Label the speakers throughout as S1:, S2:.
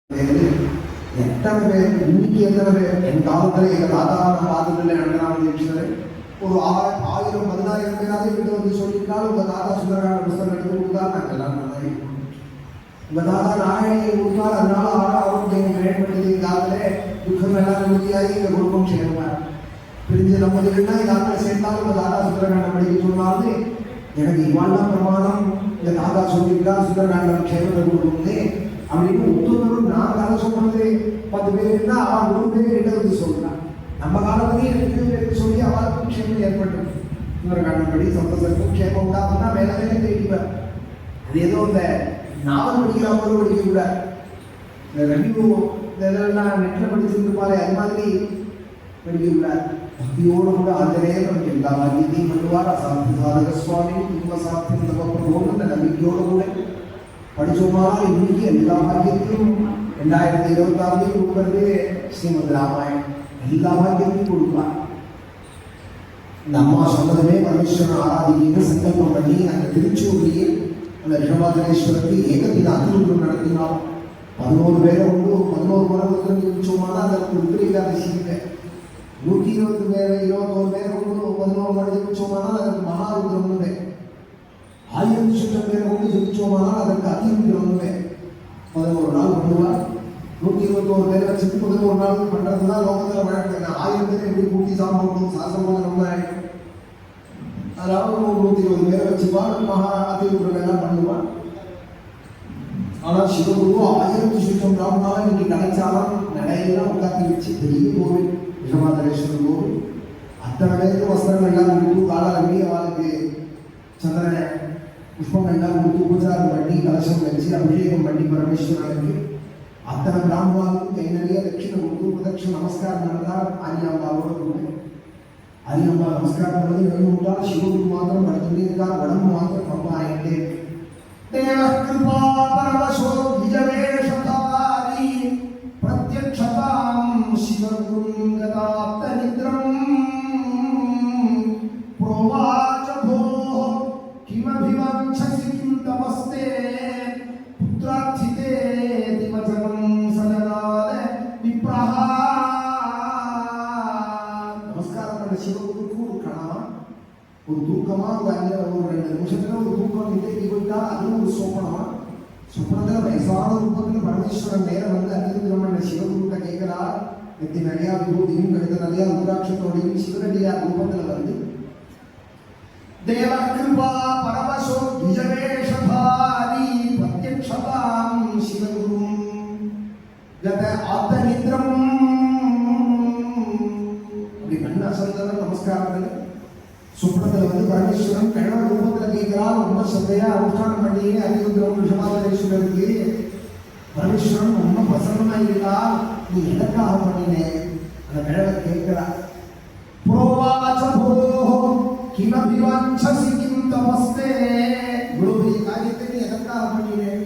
S1: எத்தனை பேர் இன்னைக்கு எத்தனை பேர் என் காலத்துல எங்க தாத்தாவை நான் பார்த்ததில்லை நடக்கிறாங்க. ஒரு 1000 10,000 பேராவது கிட்ட வந்து சொல்லிட்டாலும் உங்க தாத்தா சுந்தரகாண்ட புத்தகம் எடுத்து கொடுத்தா நாங்கள் எல்லாரும் நல்லா இருக்கும். உங்க தாத்தா நாயகியை கொடுத்தால் அதனால அவருக்கு எங்க ஏற்பட்டது காலத்திலே துக்கம் எல்லாம் நிம்மதியாகி இந்த குடும்பம் சேருவார். பிரிஞ்சு நம்மதுன்னா இந்த ஆட்களை சேர்ந்தாலும் உங்க தாத்தா சுந்தரகாண்டம் படிக்க சொன்னாலும் எனக்கு இவ்வளவு பிரமாணம் இந்த தாத்தா சொல்லியிருக்கா சுந்தரகாண்டம் சேரத்தை கொடுக்கும்னு அப்படின்னு ஒத்துவரும். நான் கதை சொல்றது 10 பேர் இருந்தால் அவன் 100 பேர் எடுத்து சொல்றான். நம்ம காலத்திலேயே 2 பேர் எடுத்து சொல்லி அவளுக்கும் க்ஷேமம் ஏற்பட்டது. சுந்தரகாண்டபடி சந்தோஷத்துக்கும் க்ஷேமம் உண்டாகும்னா மேலே மேலே தேடிப்பார். அது ஏதோ இந்த நாவல் படிக்கிறவங்களும் படிக்க கூட இந்த ரெவியூ இதெல்லாம் நெட்டில் படிச்சிருந்துப்பாரு அது மாதிரி படிக்க கூடாது. பக்தியோடு கூட அந்த நேரம் எல்லா வாக்கியத்தையும் பண்ணுவார். அசாந்தி சாதக சுவாமி இன்ப சாத்தி இந்த பக்கம் இந்த நம்பிக்கையோடு கூட படிச்சோமானால் இன்னைக்கு எல்லா வாக்கியத்தையும் 2026 கொடுக்கறது ஸ்ரீமத் ராமாயணம் எல்லா வாக்கியத்தையும் கொடுப்பார். இந்த அம்மா சொன்னதுமே பரமேஸ்வரன் ஆராதிக்க சங்கல்பம் பண்ணி அந்த திருச்சூரிலேயே அந்த ரிஷபாதனேஸ்வரருக்கு ஏகத்தின் அத்திருத்தம் நடத்தினால் 11 பேரை கொண்டு 11 முறை வச்சோமானா அதற்கு உத்திரேகாதசிங்க 120 பேரை 21 பேரை கொண்டு 11 முறை ஜபிச்சோமானா அதற்கு மகாருத்ரம்னு 1000 சுற்றம் பேரை கொண்டு ஜபிச்சோமானால் அதற்கு அத்திருத்தம்னு 11 நாள் பண்ணுவார். 121 பேரை வச்சுட்டு 11 நாள் பண்றதுனா லோகத்தில் வழக்கு. 1000 பேரை எப்படி கூட்டி சாப்பிடணும் சாசனம் ரொம்ப ஆயிடும். அதாவது 120 பேரை வச்சுப்பார். மகா அத்திருத்தம் எல்லாம் பண்ணுவார். ஆனால் சிவகுரு 1000 சுற்றம் ராமனால இன்னைக்கு கிடைச்சாலும் நடையெல்லாம் உட்காந்து வச்சு பெரிய கோவில் ரிஷபாதனேஸ்வரர் கோவில். அத்தனை பேருக்கு வஸ்திரங்கள் எல்லாம் கொடுத்து காலாலி அவளுக்கு சந்திரனை புஷ்பம் எல்லாம் கொடுத்து உபச்சாரம் பண்ணி கலசம் வச்சு அபிஷேகம் பண்ணி பரமேஸ்வரனுக்கு அத்தனை பிராமணாவுக்கும் கை நிறைய தட்சிணை கொடுத்து பிரதட்ச நமஸ்காரம் நடந்தால் ஆரியாம்பாவோட கூட ஆரியாம்பா நமஸ்காரம் பண்ணது வேணும்ட்டால் சிவகுரு மாத்திரம் படுத்துட்டே இருக்கார். உடம்பு மாத்திரம் ரொம்ப ஆகிட்டே இருக்கு. தேவகிருபா பரமசோ விஜவேஷதாரி பிரத்யக்ஷதாம் சிவகுரும் கதாப்த நித்ரம் ப்ரோவாச்ச போஹ கிமபிவஞ்சசி கிம் தமஸ்தே புத்ரார்த்திதே திவசனம் சனநாத விப்ரஹா. நமஸ்காரம் பண்ண சிவகுருக்கு ஒரு கணமா ஒரு தூக்கமா ஒரு 2 நிமிஷத்துல ஒரு தூக்கம் நிலைக்கு போயிட்டா அதுவும் ஒரு சொப்பனமா. சொப்பனத்துல வயசான ரூபத்துல பரமேஸ்வரன் நேரம் வந்து அத்திருத்திரமன் சிவகுருட்ட கேட்கிறார். நெத்தி நிறையா விபூதியும் கழுத நிறையா ருத்ராட்சத்தோடையும் சிவனடியா ரூபத்துல வந்து தேவகிருபா பரமசோ விஜவேஷதாரி பிரத்யக்ஷதாம் சிவகுரும் கத ஆப்த நித்ரம் அப்படி கண்ணு அசந்தவர் நமஸ்காரம். சுப்ரத்தில் வந்து பரமேஸ்வரன் கண்ண ரூபத்தில் கேட்கிறார். ரொம்ப சந்தையா அனுஷ்டானம் பண்ணி அதிகம் ரிஷபாதனேஸ்வரருக்கு பரமேஸ்வரன் ரொம்ப பிரசன்னமா இருக்கா. நீ எதற்காக பண்ணினேன் அந்த கிழவை கேட்கிறார். காரியத்தை நீ எதற்காக பண்ணினேன்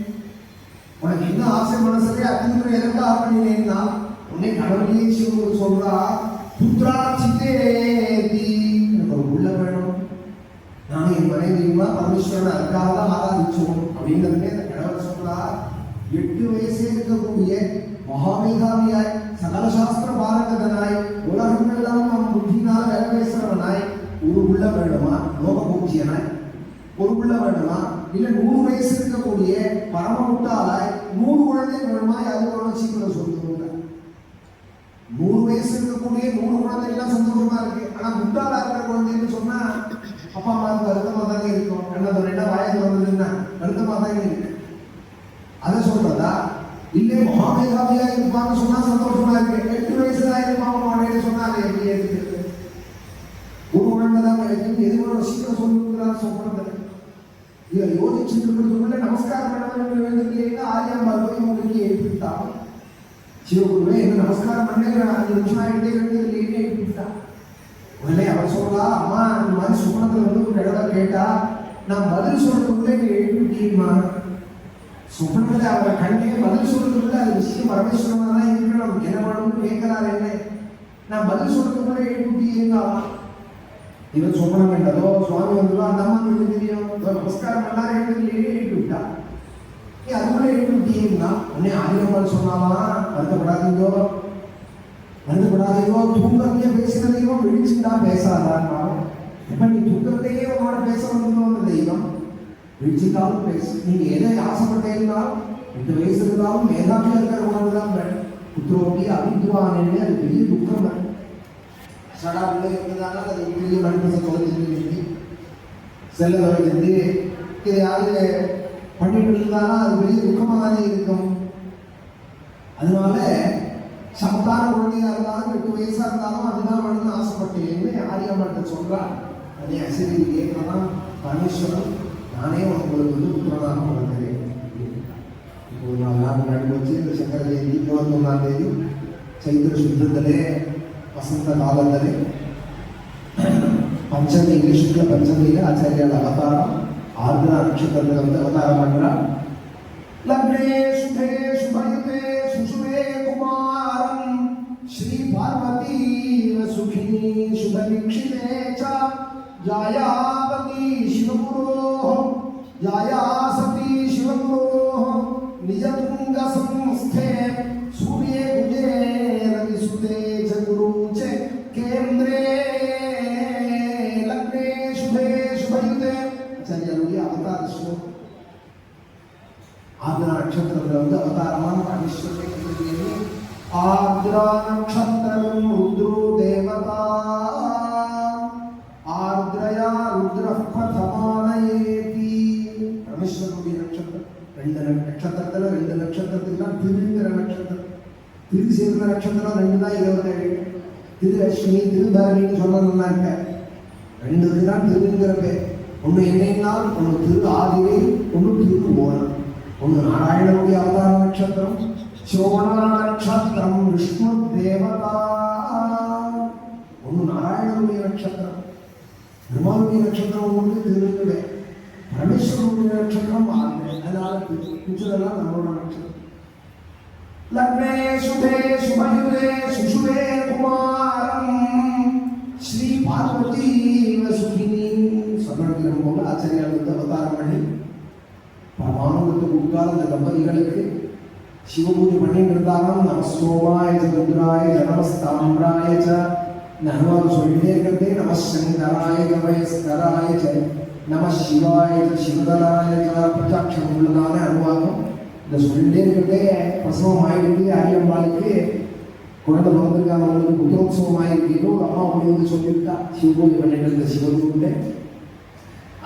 S1: உனக்கு என்ன ஆசை மனசுல அதிகம் எதற்காக பண்ணினேன்னா உன்னை கடவுளையே சிவகுரு சொல்றா புத்ரார்த்திதே உள்ள வேணும். நானும் என் மனைவியுமா பரமேஸ்வரனை அதுக்காக தான் ஆராதிச்சோம் அப்படிங்கிறதுமே அந்த கடவுள் சொல்றா. 8 வயசே இருக்கக்கூடிய மகாமேதாவியாய் சகல சாஸ்திர பாரகதனாய் உலகமெல்லாம் நம் புத்தினால் வேலை பேசுறவனாய் ஒரு உள்ள வேணுமா லோக பூஜ்யனாய் ஒரு உள்ள வேணுமா இல்ல 100 வயசு இருக்கக்கூடிய பரம முட்டாளாய் 100 குழந்தை வேணுமா அது வேணும் சீக்கிரம் சொல்லுங்க. 100 வயசு இருக்கக்கூடிய 100 குழந்தைகள்லாம் சந்தோஷமா இருக்கு. ஆனா முட்டாளா இருக்கிற குழந்தைன்னு சொன்னா அப்பா அம்மாவுக்கு வருத்தமா தானே இருக்கும். என்ன வயது வந்ததுன்னா வருத்தமா தானே இருக்கு. அதை சொல்றதா இல்லை மகாமேதாவியா இருப்பான்னு சொன்னா சந்தோஷமா இருக்கு. 8 வயசுல இருப்பாங்க சொன்னா அதை எப்படி ஏற்றுக்கிறது? ஒரு குழந்தைதான் கிடைக்கும். எதுவும் சீக்கிரம் சொல்லுங்கிறார் சொல்றது. இதை யோசிச்சுட்டு இருக்கிறதுக்குள்ள நமஸ்காரம் பண்ண வேண்டிய ஆரியாம்பா போய் உங்களுக்கு ஏற்படுத்தாங்க. சிவகுருவே என்ன நமஸ்காரம் பண்ண 5 நிமிஷம் ஆகிட்டே வேண்டியது ஏற்படுத்தா. உடனே அவர் சொல்றா, அம்மா இந்த மாதிரி சுப்பனத்துல வந்து ஒரு இடத்துல கேட்டா நான் பதில் சொல்றதுக்குள்ள நீ எழுப்பிட்டீங்கம்மா. சுப்பனத்துல அவரை கண்டே பதில் சொல்றதுக்குள்ள அது விஷயம் பரமேஸ்வரமா தான் இருக்கணும். என்ன பண்ணணும்னு கேட்கிறாரு. என்ன நான் பதில் சொல்றதுக்குள்ள எழுப்பிட்டீங்க. இவன் சொப்பனம் கண்டதோ சுவாமி வந்ததோ அந்த அம்மா தெரியும். நமஸ்காரம் பண்ணாரு எழுப்பிட்டா. அதுக்குள்ள எழுப்பிட்டீங்கன்னா உடனே ஆரியம்மாள் சொன்னாலாம், வருத்தப்படாதீங்கோ வருத்தப்படாதீங்கோ, தூங்குறதையே பேசுறதையோ விழிச்சுட்டா பேசாதான்னா, இப்ப நீ தூங்குறதையே உங்களோட பேச வந்து தெய்வம் விழிச்சுட்டாலும் பேசு. நீங்க எதை ஆசைப்பட்டீங்கன்னா 8 வயசு இருந்தாலும் மேதாவியா இருக்கிறவங்க தான் புத்திரோட்டி அவித்வானே அது பெரிய துக்கம். சடாவில் இருந்ததால அது பெரிய மனித தொலைஞ்சிருந்து செல்ல வரைந்து இதை யாரு பண்ணிட்டு இருந்தாலும் அது பெரிய துக்கமாக தானே இருக்கும். அதனால சமத்தான குழந்தையா இருந்தாலும் 8 வயசா இருந்தாலும் அதுதான் வேணும்னு ஆசைப்பட்டேன்னு ஆரியம்மாட்ட சொல்றான். அதே அசரி கேட்கலாம், பரமேஸ்வரன் நானே உங்களுக்கு வந்து புத்திரனாக வளர்க்கிறேன். இப்போ ஒரு 4 நாள் முன்னாடி வச்சு இந்த சங்கர ஜெயந்தி 21ஆம் தேதி ಚೈತ್ರ ಶುದ್ಧದಲ್ಲೇ ವಸಂತ ಕಾಲದಲ್ಲೇ ಪಂಚಮಿ ಶುಕ್ಲ ಪಂಚಮಿಗೆ ಆಚಾರ್ಯರ ಅವತಾರ ಆರ್ದ್ರ ನಕ್ಷತ್ರದಲ್ಲಿ ಅವತಾರ ಮಾಡಿರ. ಲಗ್ನೇ ಶುಭೇ ಶುಭಯುತೆ ಸುಶುಭೇ ಕುಮಾರಂ ಶ್ರೀ ಪಾರ್ವತಿ ಸುಖಿನಿ ಶುಭ ವೀಕ್ಷಿತೆ ಚ ಜಾಯಾಪತಿ ಶಿವಗುರೋ ಜಾಯಾಸತಿ ಶಿವಗುರೋ ನಿಜತುಂಗ ಸಂಸ್ಥೆ ಸೂರ್ಯೇ ಕುಜೇ ರವಿಸುತೆ ಚ ಗುರು ಚ ಕೇಂದ್ರೇ ಲಗ್ನೇ ಶುಭೇ ಶುಭಯುತೆ ಆಚಾರ್ಯರಿಗೆ ಅವತಾರ ಶ್ಲೋಕ. ಆರ್ದ್ರ ನಕ್ಷತ್ರದಲ್ಲಿ ಒಂದು ಅವತಾರமான ಪರಮೇಶ್ವರನಿಗೆ ಆರ್ದ್ರ ನಕ್ಷತ್ರಂ ರುದ್ರೋ ದೇವತಾ ಆರ್ದ್ರಯಾ ರುದ್ರ ಪ್ರಥಮಾನಯೇತಿ. ಪರಮೇಶ್ವರனுடைய நட்சத்திரம் 2 நட்சத்திரத்துல 2 நட்சத்திரத்துக்கு தான் திருங்கிற நட்சத்திரம். திரு சேர்ந்த நட்சத்திரம் 2 தான் 27. திரு அஸ்வினி திருதரணின்னு சொன்னா இருக்க 2க்கு தான் திருங்கிற பேர். ஒன்று என்னன்னா ஒன்று திரு ஆதிரை, ஒன்று திரு ஓணம். ஒன்று நாராயணனுடைய அவதார நட்சத்திரம் சோழ நட்சத்திரம் விஷ்ணு தேவதா. ஒன்று நாராயணனுடைய நட்சத்திரம், பெருமாளுடைய நட்சத்திரம் ஒன்று திருவிழே, பரமேஸ்வரனுடைய நட்சத்திரம் ஆதிரை. அதனால மிச்சதெல்லாம் நம்மளோட நட்சத்திரம். லக்னே சுபே சுபயுதே சுசுபே குமாரம் ஸ்ரீ பார்வதி சுகினி சமர்ப்பிக்கும் போது ஆச்சாரியாளுக்கு அவதாரம் பண்ணி பரமானந்தத்தை கொடுத்தால் அந்த தம்பதிகளுக்கு சிவபூஜை பண்ணிட்டு இருந்தாலும் நமஸ்தோமாய ருத்ராய நமஸ்தாம்ராய நகவான் சொல்லிட்டே இருக்கிறதே நமசங்கராய கவயஸ்கராய நம சிவாய சிவதராய பிரத்யாட்சம் உள்ளதான அனுவாதம். இந்த சொல்லிட்டே இருக்கிறதே பிரசவம் ஆயிருக்கு. ஆரியம்பாளுக்கு குழந்தை பிறந்திருக்காங்க, அவங்களுக்கு புத்திரோத்சவம் ஆயிருக்கீங்க. ஒரு அம்மா வந்து சொல்லிவிட்டா சிவபூஜை பண்ணிட்டு இருந்த சிவகுருன்னு.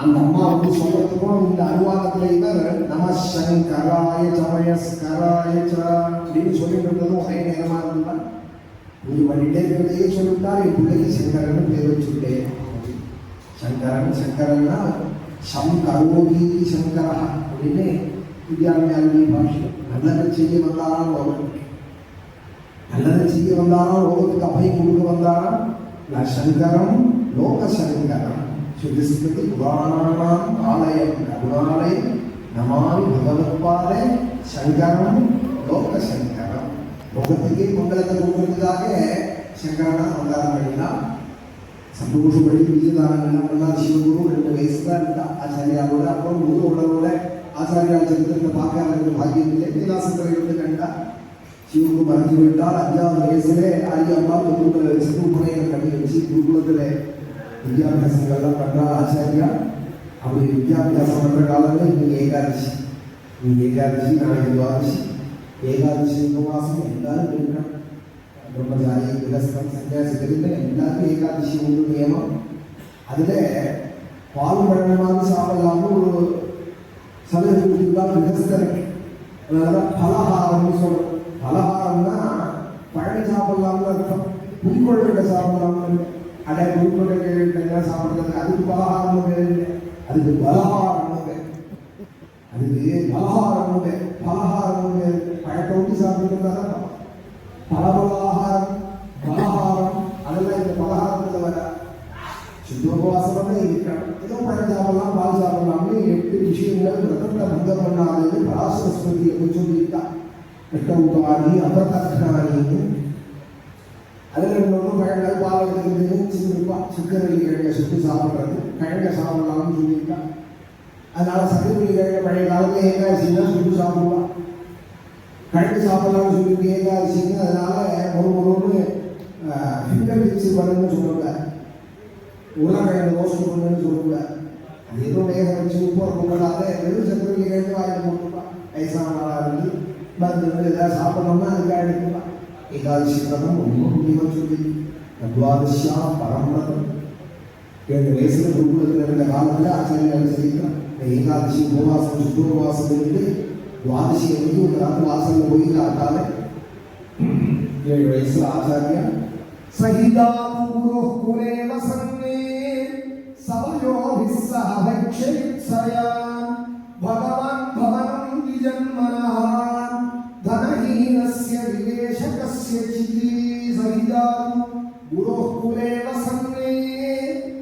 S1: அந்த அம்மா வந்து சொல்றதுக்கும் இந்த அனுவாதத்துல இவர் நம சங்கராய சமயஸ்கராய அப்படின்னு சொல்லிட்டு இருந்ததும் ஒரே நேரமா இருந்தா பூஜை பண்ணிட்டே இருக்கிறதையே சொல்லிவிட்டா என் பிள்ளைக்கு சங்கரன் பேர் வச்சுட்டேன். சங்கரன் சங்கரன்னா சங்கரோகி சங்கரா அப்படின்னு வித்யாரண்யாளுடைய பாஷை. நல்லதை செய்ய வந்தாராம் லோகத்துக்கு, நல்லதை செய்ய வந்தாராம் லோகத்துக்கு அபயம் கொடுக்க வந்தாராம். சங்கரம் லோக சங்கரம் சுதிஸ்மிருதி புராணானாம் ஆலயம் கருணாலயம் நமாமி பகவத்பாதே சங்கரம் லோக சங்கரம். லோகத்துக்கே மங்களத்தை கொடுக்கறதுக்காக சங்கரனா அவதாரம் பண்ணினார். சந்தோஷப்படி விஜயதானங்கள்லாம் பண்ணார். சிவகுரு 2 வயசு தான் இருக்கா ஆச்சாரியாவோட. அப்புறம் குருவோட ஆச்சாரியா சரித்திரத்தை பார்க்க அவருக்கு பாக்கியம் இல்லை. கைலாசங்களை வந்து கண்டா சிவகுரு மறைஞ்சு விட்டால் 5வது வயசுல ஆரியம்மா சிவபுரையை கட்டி வச்சு குருகுலத்தில் வித்யாபியாசங்கள்லாம் பண்ணுறார் ஆச்சாரியா. அப்படி வித்யாபியாசம் பண்ணுற காலத்தில் இன்னைக்கு ஏகாதசி, இன்னைக்கு ஏகாதசி, நாளைக்கு துவாதசி. ஏகாதசி உபவாசம் எல்லாரும் இருக்கணும். பிரம்மச்சாரி விலசனம் சன்னியாசி தெரிந்த எல்லாருக்கும் ஏகாதசி ஒன்று நியமம். அதில் பால் பழமாக சாப்பிடலாம்னு ஒரு சலுகை கொடுத்துருக்கலாம் விகஸ்தனுக்கு. அதனாலதான் பலகாரம்னு சொல்கிறோம். பலகாரம்னா பழனி சாப்பிடலாம்னு அர்த்தம். புதுக்கொழுக்கட்டை சாப்பிடலாம்னு அடை புதுக்கொழுக்கட்டை சாப்பிட்றதுக்கு அதுக்கு பலகாரம்னு பேர் இல்லை, அதுக்கு பலகாரம்னு பேர். அதுக்கு பலகாரம்னு பேர், பலகாரம்னு பேர். பழத்தை ஊற்றி சாப்பிட்டுருந்தாதான் பலபலாகாரம் பலகாரம் அதெல்லாம் இந்த பலகாரத்தில் வர. சுத்தோபவாசமே இருக்கணும். ஏதோ பழம் சாப்பிடலாம் பால் சாப்பிடலாம்னு 8 விஷயங்கள் விரதத்தை பங்கம் பண்ணாதது பராசரஸ்வதியை சொல்லிட்டா. எட்டவுத்தானி அபதக்னானின்னு அதில் இன்னொன்று பழங்கள் பால் எடுக்கிறதுன்னு சின்ன சிக்கரலி கிழங்க சுட்டு சாப்பிட்றது, கிழங்க சாப்பிடலாம்னு சொல்லிட்டா. அதனால சக்கரவர்த்தி பழைய காலத்தில் ஏகாதசி தான் சுட்டு சாப்பிடுவான். கழுத்து சாப்பிடலாம்னு சொல்லிட்டு ஏகாதசின்னு அதனால ஒரு ஃபிங்கர் டிப்ஸ் பண்ணுன்னு சொல்லுவாங்க, உருளைக்கிழங்கு ரோஸ்ட் பண்ணுன்னு சொல்லுவாங்க. அது எதுவும் வேக வச்சு உப்பு போடாத வெறும் சக்கரவர்த்தி கிழங்கு வாயில் போட்டுப்பான். வயசான இருந்து மருந்து ஏதாவது சாப்பிடணும்னா அதுக்காக எடுத்துப்பான். ஏகாதசி விரதம் ரொம்ப முக்கியமாக சொல்லி துவாதசியா பரம்பரம் 7 வயசுல குருகுலத்தில் இருந்த காலத்தில் ஆச்சாரியால் சொல்லிக்கலாம். இந்த ஏகாதசி உபவாசம் சுத்தோபவாசம் இருந்து துவாதசி வந்து ஒரு ராத்திரி வாசலில் போய் காத்தால 7 வயசுல ஆச்சாரியா சகிதா பூரோ குலே வசன்னே சவயோ விஸ்ஸஹவக்ஷயத்ஸயா பகவான் பவனம் விஜன்மனஹ தனஹீனஸ்ய விவேஷகஸ்ய சிதி சகிதா பூரோ குலே வசன்னே.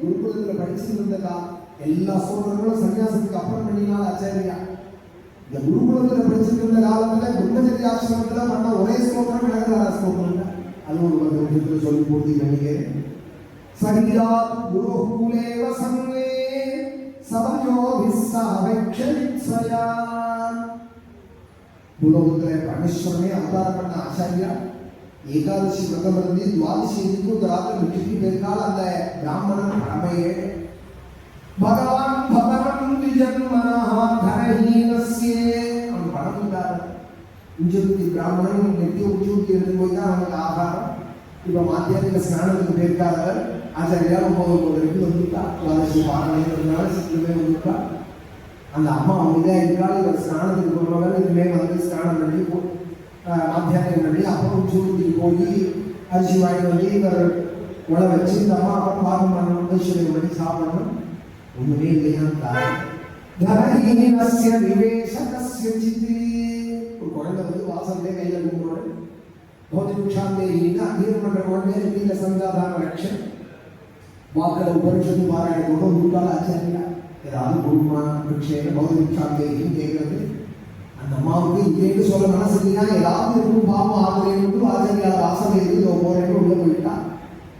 S1: குருகுலத்தில் படிச்சிருந்ததா எல்லா சோதரங்களும் சன்னியாசத்துக்கு அப்புறம் பண்ணினால ஆச்சாரியா. இந்த குருகுலத்தில் படிச்சிருந்த காலத்தில் பிரம்மச்சரிய ஆசிரமத்தில் பண்ண ஒரே ஸ்லோகம் விளங்குற ஸ்லோகம் அது ஒரு விஷயத்தில் சொல்லி போட்டு நினைக்கிறேன். சரியா குரு குலே வசன்னே சவயோ விஸ்ஸஹவக்ஷயத்ஸயா. பூலோகத்தில் பரமேஸ்வரனே அவதாரம் பண்ண ஆச்சாரியா ஏகாதசி விரதம் இருந்து துவாதசி இந்த ராத்திரி விட்டுட்டு போயிருந்தால் அந்த பிராமணன் கடமையே பகவான் பவனம் விஜன்மனஹ தனஹீனஸ்ய. அவன் பணம் இல்லாத உஞ்சூத்தி பிராமணன் நெட்டி உஞ்சூத்தி எடுத்து போய் தான் அவனுக்கு ஆகாரம். இப்போ மாத்தியானிக ஸ்நானத்துக்கு போயிருக்காதவர் ஆச்சாரியாலும் போதுக்கு வந்துட்டா. துவாதசி பாரணையினால சீக்கிரமே வந்துட்டா. அந்த அம்மா அவங்க இருக்கிறாள். இவர் ஸ்நானத்துக்கு போகிறவங்க இதுமே வந்து ஸ்நானம் பண்ணி மாத்தியானிகம் பண்ணி அப்புறம் உஞ்சூத்திக்கு போய் அரிசி வாங்கி வந்து இவர் உழ வச்சு இந்த அம்மா அப்புறம் பாகம் பண்ணணும், ஐஸ்வர்யம் பண்ணி சாப்பிடணும். ஒண்ணுமே இல்லையா தனஹீனஸ்ய விவேஷகஸ்ய சிதி. ஒரு குழந்தை வந்து வாசல்லே கையில கும்பிடுவாரு. போதிருஷாந்தேயின்னு அங்கீரம் பண்ற குழந்தை நீல சந்தாதான ரக்ஷன் வாக்கள உபனிஷத்து பாராயணத்தோட நூற்றால் ஆச்சாரியா ஏதாவது குருமா பிக்ஷேன போதிருஷாந்தேயின்னு கேட்கறது. அந்த அம்மாவுக்கு இதேன்னு சொல்ல மனசு இல்லையா, ஏதாவது இருக்கும் பாவம் ஆகுறேன்னு ஆச்சாரியால வாசல் இருந்து போறேன்னு உள்ள போயிட்டா.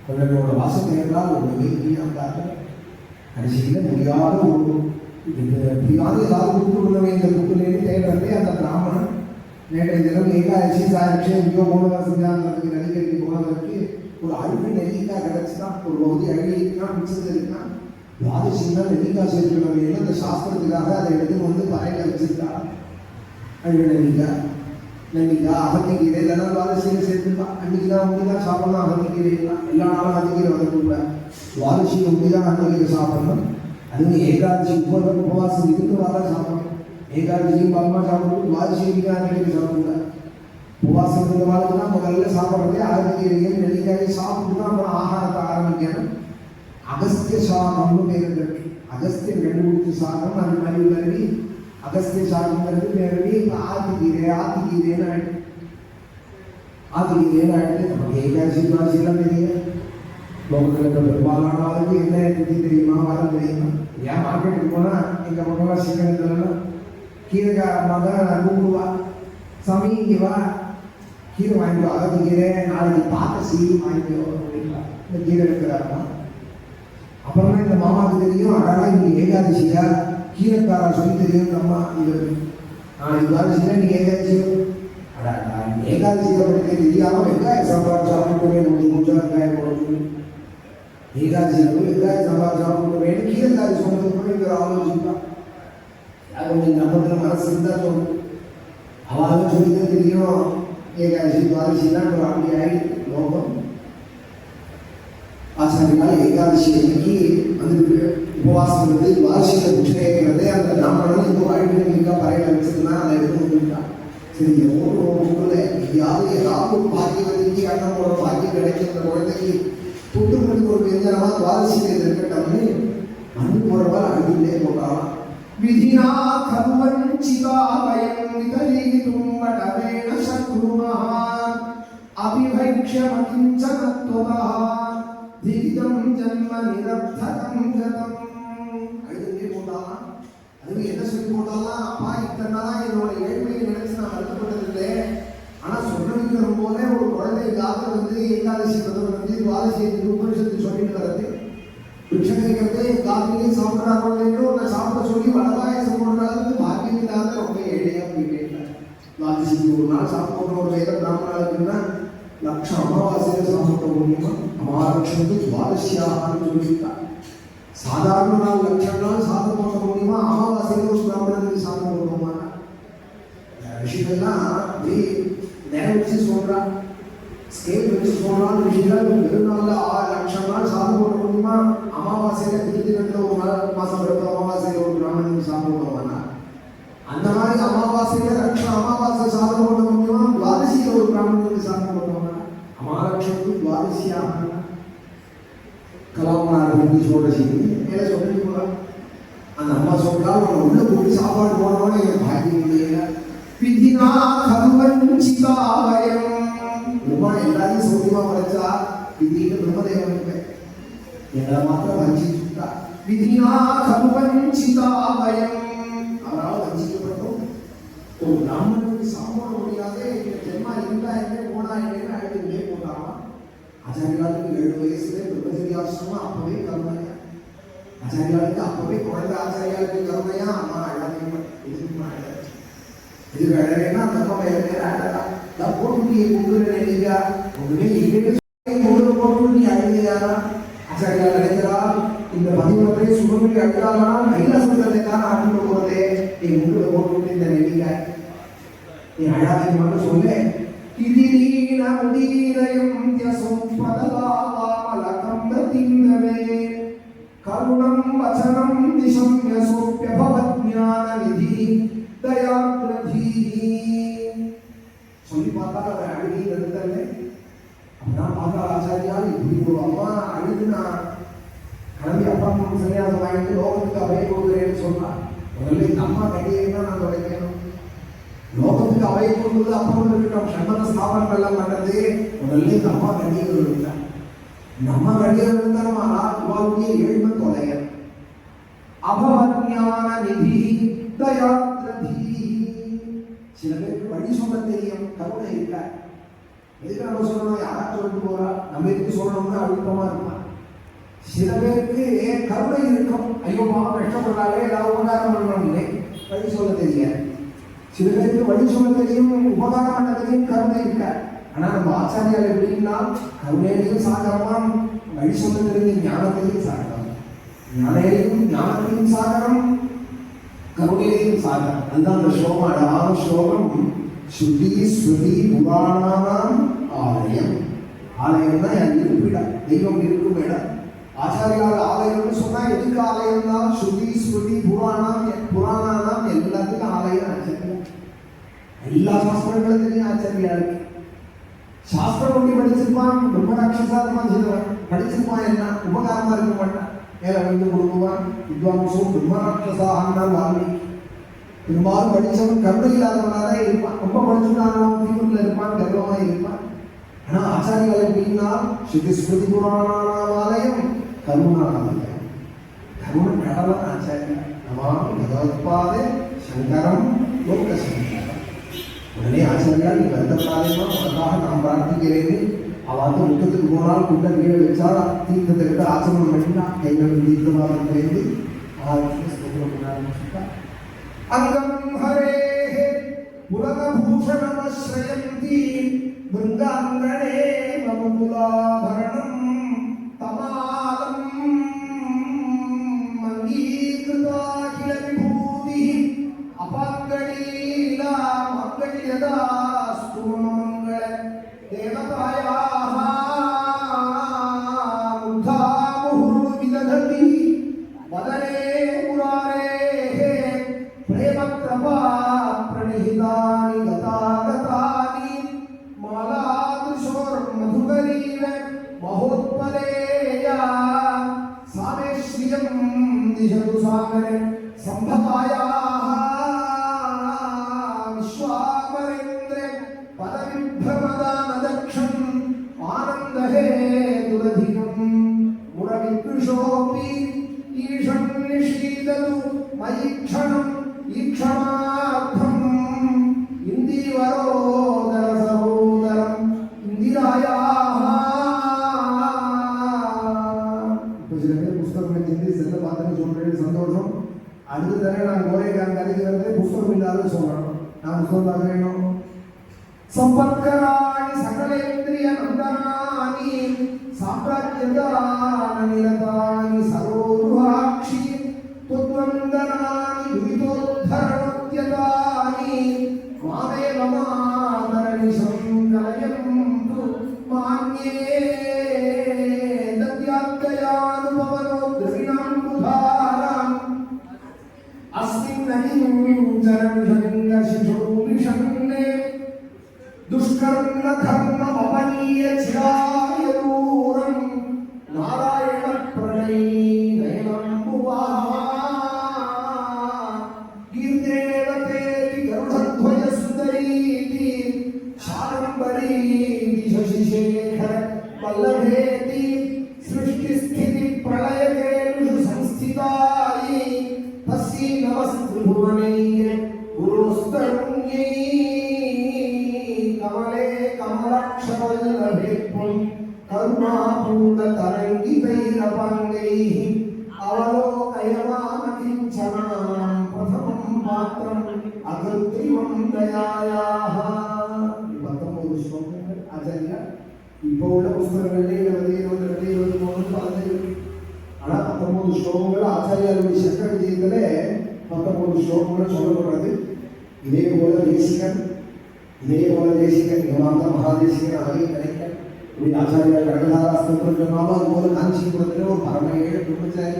S1: குழந்தையோட வாசல் நேர்ந்தால் ஒன்றுமே இல்லையாங்க. கடைசியில் முடியாத முடியாத ஏதாவது கூட்டு உள்ளவே இந்த கூட்டுலேருந்து தேடுறதே அந்த பிராமணன். நேற்றைய தினம் ஏகாதசி சாட்சி எங்கேயோ போனவர் செஞ்சாங்கிறதுக்கு நெல்லிக்கறிக்கு போனவருக்கு ஒரு அழுகு நெல்லிக்காய் கிடச்சுன்னா ஒரு பகுதி அழுகினா மிச்சது இருக்குன்னா துவாதசின்னா நெல்லிக்காய் சேர்க்கணும். அந்த சாஸ்திரத்துக்காக அதை எடுத்து வந்து பறையில் வச்சிருக்கா. அழுகு நெல்லிக்காய் நெல்லிக்காய் அகத்திக்கீரை இதெல்லாம் துவாதசியில் சேர்த்துருப்பா. அன்றைக்கி தான் உண்மை தான் சாப்பிடணும். அகத்திக்கீரைலாம் எல்லா நாளும் அகத்திக்கீரை வந்துருக்கூட துவாதசி உண்மை தான் அன்றைக்கீரை சாப்பிடணும். அதுவும் ஏகாதசி உபவாசம் இருந்து தான் சாப்பிடணும். ஏகாதசியும் பலமா சாப்பிடணும். துவாதசிக்கு அன்றைக்கீரை சாப்பிடக்கூடாது. உபவாசம் இருந்த வாழ்க்கை முதல்ல சாப்பிட்றதே அகத்திக்கீரையும் நெல்லிக்காயும் சாப்பிட்டு தான் அப்புறம் ஆகாரத்தை ஆரம்பிக்கணும். அகஸ்திய சாகம்னு பேர் இருக்கு. அகஸ்தியன் கண்டுபிடிச்ச சாகம் அது மாதிரி கருவி அகஸ்திய சாகங்கிறது பேரவி. இப்போ ஆத்திக்கீரைன்னு ஆயிடுது. நமக்கு ஏகாதசி துவாதசிலாம் தெரியல. லோகத்தில் பெரும்பாலான அளவுக்கு என்ன பற்றி தெரியுமா, வாரம் தெரியுமா? ஏன் மார்க்கெட்டுக்கு போனால் எங்கள் பக்கம்லாம் சிக்கனத்துலலாம் கீரைக்காரமாக தான் நான் கூப்பிடுவா, சாமி இங்கே வா கீரை வாங்கிக்கோ, அகத்திக்கீரை நாளைக்கு பாக்கசி வாங்கிக்கோ அப்படின்னா இந்த கீரை இருக்கிறாருமா. அப்புறமா இந்த மாமாவுக்கு தெரியும், அழகாக இங்கே ஏகாதசியா கீரைக்காரா சொல்லி தெரியும். அம்மா இவர் நாளைக்கு துவாதசியில் நீ ஏகாதசியோ ஏகாதசியை பற்றி தெரியாமல் வெங்காயம் சாம்பார் சாப்பிட்டு கொஞ்சம் வெங்காயம் போட ஏகாதசியில் வெங்காயம் சாம்பார் சாப்பிட்டு கீரைக்காரி சொன்னது கூட இவர் ஆலோசிப்பான். யாரும் நீங்கள் நம்பத்தில் மனசு இருந்தால் சொல்லணும். அவளும் சொல்லிதான் தெரியும் ஏகாதசி துவாதசிலாம் ஒரு அப்படி ஆயிடுச்சு லோகம். ஆச்சாரியால் ஏகாதசி அன்னைக்கு வந்து உபவாசம் இருந்து துவாதசியில் புஷ்ண ஏற்கிறது. அந்த பிராமணன் இந்த வாழ்க்கை பறையில வச்சிருந்தான். அதை எடுத்து வந்துட்டான். சரி ஏதாவது பாக்கியவதிக்கு அண்ணன் ஒரு பாக்கியம் கிடைக்கிற குழந்தைக்கு தொட்டுமணிக்கு ஒரு வெஞ்சனமா துவாதசியில் இருக்கட்டும்னு மண் போறவால் அழுதிலே போட்டாலாம். விதினா கர்வஞ்சிதா பயம் விதலீதும் வடவேண சக்ருமஹான் அபிபைக்ஷ்யமகிஞ்சனத்வதா தீதம் ஜன்ம நிரப்தகம் கதம். அழுதிலே போட்டாலாம். அதுவும் என்ன சொல்லி போட்டாலாம், அப்பா இத்தனை நாளாக என்னோட ஏழ்மையை நினைச்சு நான் வருத்தப்பட்டதில்லை. ஆனால் சொன்ன வைக்கிற போதே ஒரு குழந்தை காலத்தில் வந்து ஏகாதசி விரதம் வந்து துவாதசி உபனிஷத்து சொல்லிட்டு வர்றது பிக்ஷை கேட்கறதே காலையிலேயே சாப்பிட்றாங்க ஒரு சாப்பிட சொல்லி வடபாயசம் போடுறாங்க பாக்கியம் இல்லாத ரொம்ப ஏழையா போயிட்டே துவாதசிக்கு ஒரு நாள் சாப்பிட்ற ஒரு வேத பிராமணாளுக்குன்னா லட்சம் அமாவாசையில சாப்பிட முடியுமா அமாலட்சத்துக்கு துவாதசியாகான்னு சொல்லியிருக்காங்க. சாதாரண நாள் லட்சம் நாள் சாதம் போட முடியுமா அமாவாசையில ஒரு பிராமணனுக்கு சாதம் போடுவோமா விஷயங்கள்லாம் அப்படியே நேரம் வச்சு சொல்றான் ஸ்கேல் வச்சு சொல்றான் விஷயங்கள் வெறும் நாள்ல 6 லட்சம் நாள் சாதம் போட முடியுமா அமாவாசையில திருத்தினத்துல ஒரு மாசம் பிறகு அமாவாசையில ஒரு பிராமணனுக்கு சாதம் போடுவானா அந்த மாதிரி அமாவாசையில லட்சம் அமாவாசை சாதம் போட முடியுமா துவாதசியில ஒரு பிராமணனுக்கு சாதம் போடுவானா அமாலட்சத்துக்கு துவாதசியாக கலாமனார் சொல்ற செய்தி மேல சொல்லிட்டு போறான். அந்த அம்மா சொல்றா உள்ள போய் சாப்பாடு போனவனே என் பாக்கியம் இல்லையா விதினா கருவஞ்சிதாவயம் உமா எல்லாரையும் சௌரியமா வளைச்சா விதின்னு பிரம்மதேவனுக்கு எங்களை மாத்திரம் வஞ்சிச்சுட்டா விதினா கருவஞ்சிதாவயம் அவரால் வஞ்சிக்கப்பட்டோம். ஒரு பிராமணனுக்கு சாப்பிட முடியாதே ஜென்மா இருந்தா என்ன போனா என்னன்னு அழுதுகிட்டே போட்டாமா. ஆச்சாரியாளுக்கு 7 வயசுல பிரம்மச்சரியாசிரமம் அப்பவே கருணையா ஆச்சாரியாளுக்கு அப்பவே குழந்தை ஆச்சாரியாளுக்கு கருணையா அம்மா அழகாக இது அழகா அந்த அம்மா மேல அழகா நான் போட்டு கொடுக்குறேன் நீங்க ஒண்ணுமே இல்லைன்னு போட்டு நீ அழுகையாரா ஆச்சாரியா நினைக்கிறா இந்த பதிவுகளை சுகமி அழுதானா கைலாசத்துக்கான அனுப்ப போறதே நீ உங்களை போட்டு இந்த நெல்லிக்காய் நீ அழாதீங்க மட்டும் சொல்லு கிதிரீன உதீரயம் யசும்பதலாமலகம்பதிங்கவே கருணம் வசனம் திசம் யசோப்யபவத்ஞான விதி தயாக்ரதி சொல்லி பார்த்தா அவன் அழுகி நிறுத்தலே அப்படின்னா பார்த்தா ஆச்சாரியா இப்படி ஒரு அம்மா அழுதுனா கிளம்பி அப்பா அம்மா சன்னியாசம் வாங்கிட்டு லோகத்துக்கு அவைய கொடுக்குறேன்னு சொன்னான். முதல்ல இந்த அம்மா கட்டியேன்னா நான் உடைக்கணும் லோகத்துக்கு அவைய கொடுக்குறது அப்புறம் இருக்கட்டும் சம்பந்த ஸ்தாபனம் எல்லாம் பண்ணது முதல்ல இந்த அம்மா கட்டியது இல்லை. இந்த அம்மா கட்டியது இருந்தாலும் இவாளுடைய ஏழ்மை தொலைய அபவத்ஞான நிதி தயாத்ரதி சில பேருக்கு வழி சொல்ல தெரியும் கருணை இல்லை. எதுக்கு நம்ம சொல்லணும் யாராச்சும் சொல்லிட்டு போறா நம்ம எதுக்கு சொல்லணும்னா அழுத்தமா இருப்பான். சில பேருக்கு கருணை இருக்கும் ஐயோ பாவம் கஷ்டப்படுறாங்க ஏதாவது உபகாரம் பண்ணணும்னு வழி சொல்ல தெரியாது. சில பேருக்கு வழி சொல்ல தெரியும் உபகாரம் பண்ண தெரியும் கருணை இருக்க. ஆனா நம்ம ஆச்சாரியால் எப்படின்னா கருணையிலையும் சாகரமாம் வழி சொல்ல தெரியும் ஞானத்திலையும் சாகரம் ஞானையிலையும் ஞானத்திலையும் சாகரம் கருணையிலையும் சாகரம். அதுதான் அந்த ஸ்லோகம் அழகான ஸ்லோகம். ஸ்ருதி ஸ்ருதி புராணானாம் ஆலயம். ஆலயம்னா இருப்பிடம் தெய்வம் இருக்கும் இடம். ஆச்சாரியால் ஆலயம்னு சொன்னா எதுக்கு ஆலயம் தான் ஸ்ருதி ஸ்ருதி புராணானாம் எல்லாத்துக்கும் ஆலயம் ஆச்சாரியா. எல்லா சாஸ்திரங்களும் தெரியும் ஆச்சாரியாளுக்கு. சாஸ்திரம் ஒண்ணி படிச்சிருப்பான் பிரம்மராட்சசாத்மா செய்வான் படிச்சிருப்பான் என்ன உபகாரமா இருக்க மாட்டான் மேல வந்து கொடுக்குவான். வித்வாம்சம் பிரம்மராட்சசாக வால்மீகி பெரும்பாலும் படிச்சவன் கருணை இல்லாதவனாதான் இருப்பான். ரொம்ப படிச்சுட்டான் தீவிரத்தில் இருப்பான் கர்வமா இருப்பான். ஆனா ஆச்சாரியால் எப்படின்னா ஸ்ருதி ஸ்மிருதி புராணாலயம் கருணாலயம் கருண கடவன் ஆச்சாரியா நமாமி பகவத்பாதே சங்கரம் லோக சங்கரம். உடனே ஆச்சாரியா நீ வருத்தப்படாதேமா உனக்காக நான் பிரார்த்திக்கிறேன்னு அவன் முட்டத்துக்கு போனால் குட்டம் கீழே வச்சா தீர்த்தத்தை விட்டு ஆச்சரணம் பண்ணினா கைகள் தீர்த்தமாக இருந்து அங்கம் ஹரே புரகபூஷணமஸ்ரயந்தி பிருந்தாங்கணே மமுகுலாபரணம் தமாலம் மங்கீகிருதாகில விபூதி அபாங்கலீலா மங்கல்யதாஸ்து மங்கள தேவதாயாः முத்தாமுஹு விதததி வதனே முராரேः பிரேமக்ரபா பிரணிஹிதானி கதாகதானி மாலாதுஷோர் மதுகரீர மகோத்பலேயா சாமேஸ்ரியம் திஷது சாகரே சம்பதாயாः விஸ்வாமரேந்திர பதவிப்ரமதானதக்ஷம் ஆனந்தஹே துரதிகம் முரவித்ருஷோபி ஈஷம் நிஷீதது மயிக்ஷணம் ஈக்ஷணார்த்தம் இந்திவரோதர சகோதரம் இந்திராயாः. இப்போ சில பேர் புஸ்தகம் செஞ்சு செல்ல பார்த்து அடுத்த தடவை நான் கோரைக்காரன் கதைக்கு வரது புஷ்பம் இல்லாத சொல்லணும். நான் புஷ்பம் பார்க்கிறேன். சம்பத்கராணி சகலேந்திரிய நந்தனானி சாம்ராஜ்யதானி சரோருஹாட்சி துத்வந்தனானி துவிதோத்தரணோத்யதானி மாதேவ மாதரணி சங்கலயந்து மான்யே தத்யாத்கயானுபவனோ திரிணாம் புதாராம் அஸ்மின் நகிஞ்சரம் ஜங்க சிசோமிஷன்னே दुष्कर्म धर्म अवनीय चिराय दूरं नारायण प्रणय नयनं भुवा गिरिदेवते गरुडध्वज सुंदरीति शारंबरी शशिशेखर वल्लभेति सृष्टि स्थिति प्रलय केषु संस्थितायि तस्यै नमस्त्रिभुवनैः गुरुस्तरुण्यै कमले कमलक्षवल्लभेत्वं करुणापूर्णतरङ्गितैरपाङ्गैः अवलोकयमानकिञ्चनां प्रथमं पात्रम् अकृत्रिमं दयायाः. 19 ஸ்லோகங்கள் ஆச்சாரியா இப்போ உள்ள புஸ்தகங்களிலே 22 23 ஆனால் 19 ஸ்லோகங்கள் ஆச்சாரியாருடைய சக்கர விஜயத்திலே 19 ஸ்லோகங்கள் சொல்லப்படுறது. இதே போல தேசிகன் நிகமாந்த மகாதேசிகன் ஆகிய கிடைக்க இப்படி ஆச்சாரியார் கடகதாராஸ்திரம் சொன்னாலும் அதுபோல காஞ்சிபுரத்தில் ஒரு பரம ஏழு குடும்பச்சாரி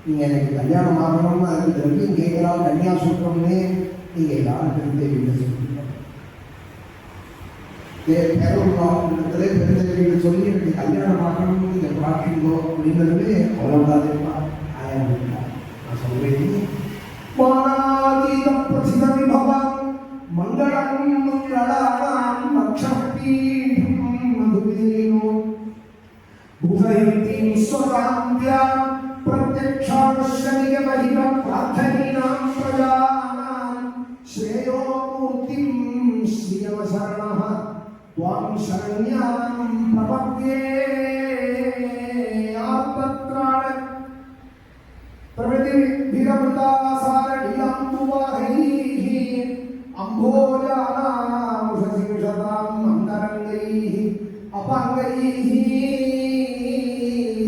S1: நீங்கள் எனக்கு கல்யாணம் ஆகணும்னு அதுக்கு திரவியம் கேட்கலாம் கன்னியாசூத்திரம்னே நீங்கள் எல்லாரும் பெருந்தேவியில் சொல்லுங்க. பேரூர்ல பெருந்தேவியில் சொல்லி எனக்கு கல்யாணம் ஆகணும்னு நீங்கள் பிரார்த்திங்கோ அப்படிங்கிறது அவ்வளோதாதேப்பா ஆயம் நான் சொல்கிறேன். மானாதீதம் பிரசித விபவம் मंगलम मंगलानां लक्षपीठं मधुमेनो भुजयन्तीं स्वकान्त्या प्रत्यक्षाश्रमिक महिम प्रार्थनीनां प्रजानां श्रेयो मूर्तिं श्रियवशरणः त्वां शरण्यां प्रपद्ये आत्मत्राण प्रवृत्तिभिरमृतासारलीलाम्बुवाहैः अम्भोजानामुषसिंशताम् अन्तरङ्गैः अपाङ्गैः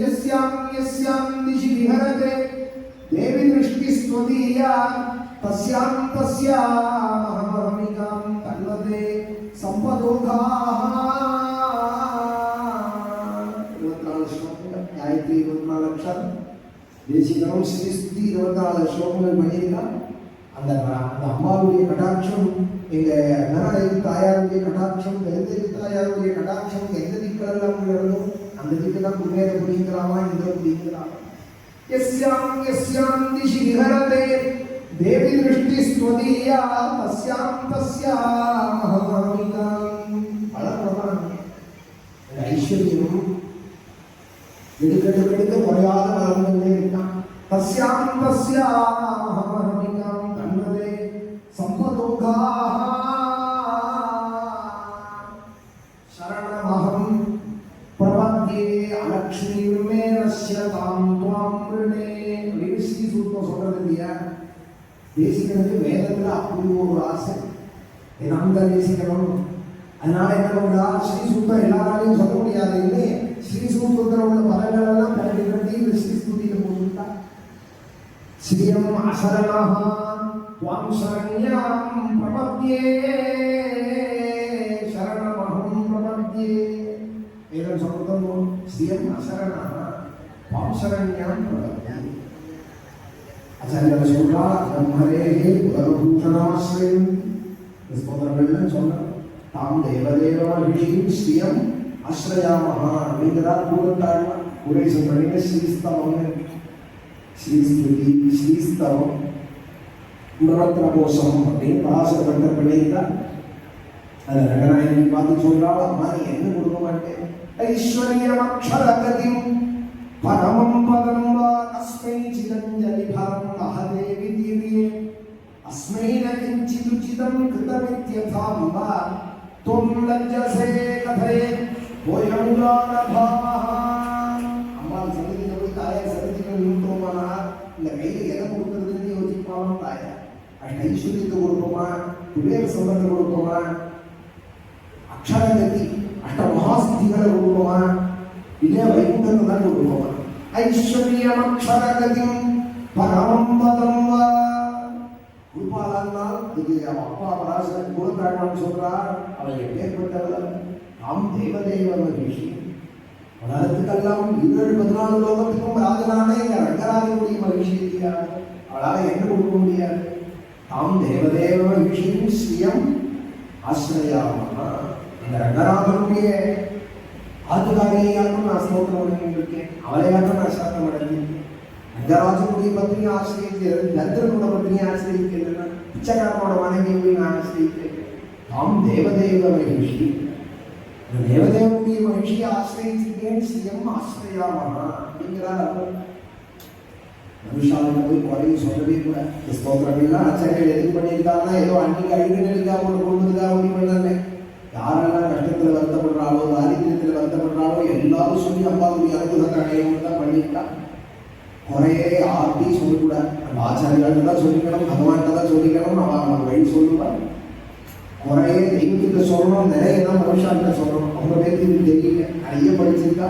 S1: यस्यां दिशि विहरते देवी दृष्टिस्त्वदीया तस्यां तस्यामहमहमिकां तन्वते सम्पदोघाः. 24 श्लोकங்கள் गायत्री 24 अक्षரம் தேசிகனும் ஸ்ரீஸ்துதி 24 ஸ்லோகங்கள் பண்ணியிருக்கான். அந்த அம்மாவுடைய கடாட்சம் எங்க நரதேவி தாயாருடைய கடாட்சம் பெருந்தேவி தாயாருடைய கடாட்சம் எந்த திக்கெல்லாம் விழுறதும் அந்த திக்கெல்லாம் குமேர புரிங்கலாமா இந்த புரிங்கலாமா. யஸ்யாம் திசி விஹரதே தேவி திருஷ்டி ஸ்வதீயா தஸ்யாம் தஸ்யாமஹமிகாம். பலபிரமாணம் ஐஸ்வர்யம் எடுக்க குறையாத வளர்ந்துள்ளே இருக்கான். தஸ்யாம் தஸ்யாமஹமிகாம் தன்வதே சம்பதோகாः சரணமஹம் பிரபத்யே அலக்ஷ்மீர்மே நஷ்யதாம் த்வாம் ரிணே. ஸ்ரீ சூக்தம் சொல்றது இல்லையா, தேசிகனுக்கு வேதத்துல அப்படி ஒரு ஆசை அந்த தேசிகனும். அதனால என்ன பண்றா, ஸ்ரீ சூக்தம் எல்லாராலையும் சொல்ல முடியாது இல்லை, ஸ்ரீ சூக்தத்தில் உள்ள பதங்கள் எல்லாம் கட்டி கட்டி இந்த ஸ்ரீ ஸ்துதியில போட்டுட்டா. ஸ்ரீயம் அசரணஹ त्वां शरण्यां प्रपद्ये शरणमहं प्रपद्ये. एवं संस्कृतं श्रियं अशरणः त्वां शरण्यां प्रपद्ये. आचार्यः சொல்றா ब्रह्मरेः पुरभूषणाश्रयं ஸ்தோத்திரங்கள்ல சொல்றா தாம் தேவதேவ மகிஷீம் ஸ்ரீயம் ஆஸ்ரயாமஹ அப்படிங்கிறார் கூறத்தாழ்வா. குரேசன் பண்ணின ஸ்ரீஸ்தவம் ஸ்ரீஸ்துதி ஸ்ரீஸ்தவம் குணரத்ன கோஷம் அப்படின்னு பராசரப்பட்டர் பண்ணியிருக்கார். அதை ரங்கநாயகி பார்த்து சொல்றாள், அம்மா நீ என்ன கொடுக்க மாட்டேன். ஐஸ்வர்யம் அக்ஷரகதிம் பரமம் பதம் வா அஸ்மை சிதஞ்சலி பரம் மகதேவி தீர்யே அஸ்மை ந கிஞ்சிதுச்சிதம் கிருதமித்யதாம் வா त्वं लज्जसे कथये போயமுதானபாமஹ. அம்மாள் சன்னதியில் போய் தாயார் சன்னதியில் நின்றோமானா இந்த கையில் எதை கொடுக்கறதுன்னு ஐஸ்வர்யத்தை கொடுப்போமா, விவேக சம்பந்தத்தை கொடுப்போமா, அக்ஷரகதி அஷ்ட மகாசித்திகளை கொடுப்போமா, இல்லையா வைகுண்டத்தை தான் கொடுப்போமா? ஐஸ்வர்யம் அக்ஷரகதிம் பரமம் பதம் வா கொடுப்பாளால் இது அப்பா பராசரன் குலத்தாழ்வான் சொல்றார். அவன் எப்பேற்பட்டவர்? தாம் தேவதேவ மகிழ்ச்சி உலகத்துக்கெல்லாம் 14 லோகத்துக்கும் ராஜனானே ரங்கராஜனுடைய மகிழ்ச்சி இல்லையா? அவளால் என்ன கொடுக்க முடியாது? தாம் தேவதேவ மகிழ்ச்சியும் ஸ்ரீயம் ஆசிரியாமா. இந்த ரங்கராஜனுடைய ஆத்துக்காரியாலும் நான் ஸ்தோத்திரம் பண்ணிருக்கேன், அவளையாட்டும் நான் சாத்தம் அடைஞ்சிருக்கேன். ரங்கராஜனுடைய பத்னியை ஆசிரியர், நந்திரனோட பத்னியை ஆசிரியர், பிச்சைக்காரனோட மனைவியை நான் ஆசிரியர். தாம் தேவதேவ மகிழ்ச்சி, தேவதேவனுடைய மகிழ்ச்சியை ஆசிரியச்சிருக்கேன், ஸ்ரீயம் ஆசிரியாமா அப்படிங்கிறார். மனுஷாவுக்கு போய் குறையும் சொல்லவே கூட இந்த ஸ்தோத்திரங்கள்லாம் ஆச்சாரியர்கள் எதுக்கு பண்ணியிருக்காங்கன்னா, ஏதோ அன்னைக்கு அழுதுகளுக்காக ஒன்று கொடுத்ததுக்காக ஒன்று பண்ணல. யாரெல்லாம் கஷ்டத்தில் வருத்தப்படுறாளோ, தாரித்திரத்தில் வருத்தப்படுறாளோ எல்லாரும் சொல்லி அம்பாவுடைய அனுபவத்தை அடையவும் தான் பண்ணியிருக்காங்க. குறையே ஆர்த்தி சொல்லக்கூடாது. அந்த ஆச்சாரியாள்கிட்ட தான் சொல்லிக்கணும், பகவான்கிட்ட தான் சொல்லிக்கணும். அவன் வழி சொல்லுவான். குறையே தெய்வத்திட்ட சொல்லணும், நிறைய தான் மனுஷாக்கிட்ட சொல்லணும். அவங்க பேருக்கு இது தெரியல, நிறைய படிச்சிருக்கா,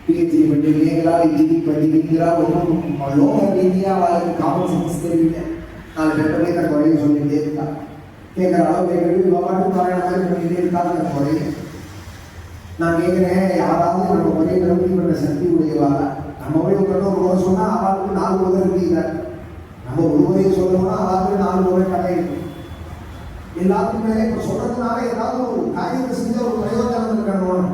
S1: பிஹெச்டி பண்ணிருக்கீங்களா, இன்ஜினி பண்ணிருக்கீங்களா, ஒன்றும் லோக ரீதியாக அவளுக்கு காமன் சென்ஸ் தெரியல. 4 பேப்பர்லேயே தான் குறைய சொல்லிகிட்டே இருக்கா. கேட்குற அளவு கேட்கறது விவகாரம் குறைய மாதிரி பண்ணிகிட்டே இருக்காங்க. அந்த குறைய நான் கேட்குறேன், யாராவது நம்ம குறைய நிரம்பி பண்ண சக்தி உடையவாங்க. நம்ம போய் ஒரு முறை சொன்னால் அவளுக்கு 4 முறை இருக்கீங்க. நம்ம ஒரு முறையை சொல்லணும்னா அவளுக்கு 4 முறை கதை இருக்கும். எல்லாத்துக்குமே இப்போ சொல்றதுனால ஏதாவது ஒரு காரியத்தை செஞ்ச ஒரு பிரயோஜனம் இருக்கணும்.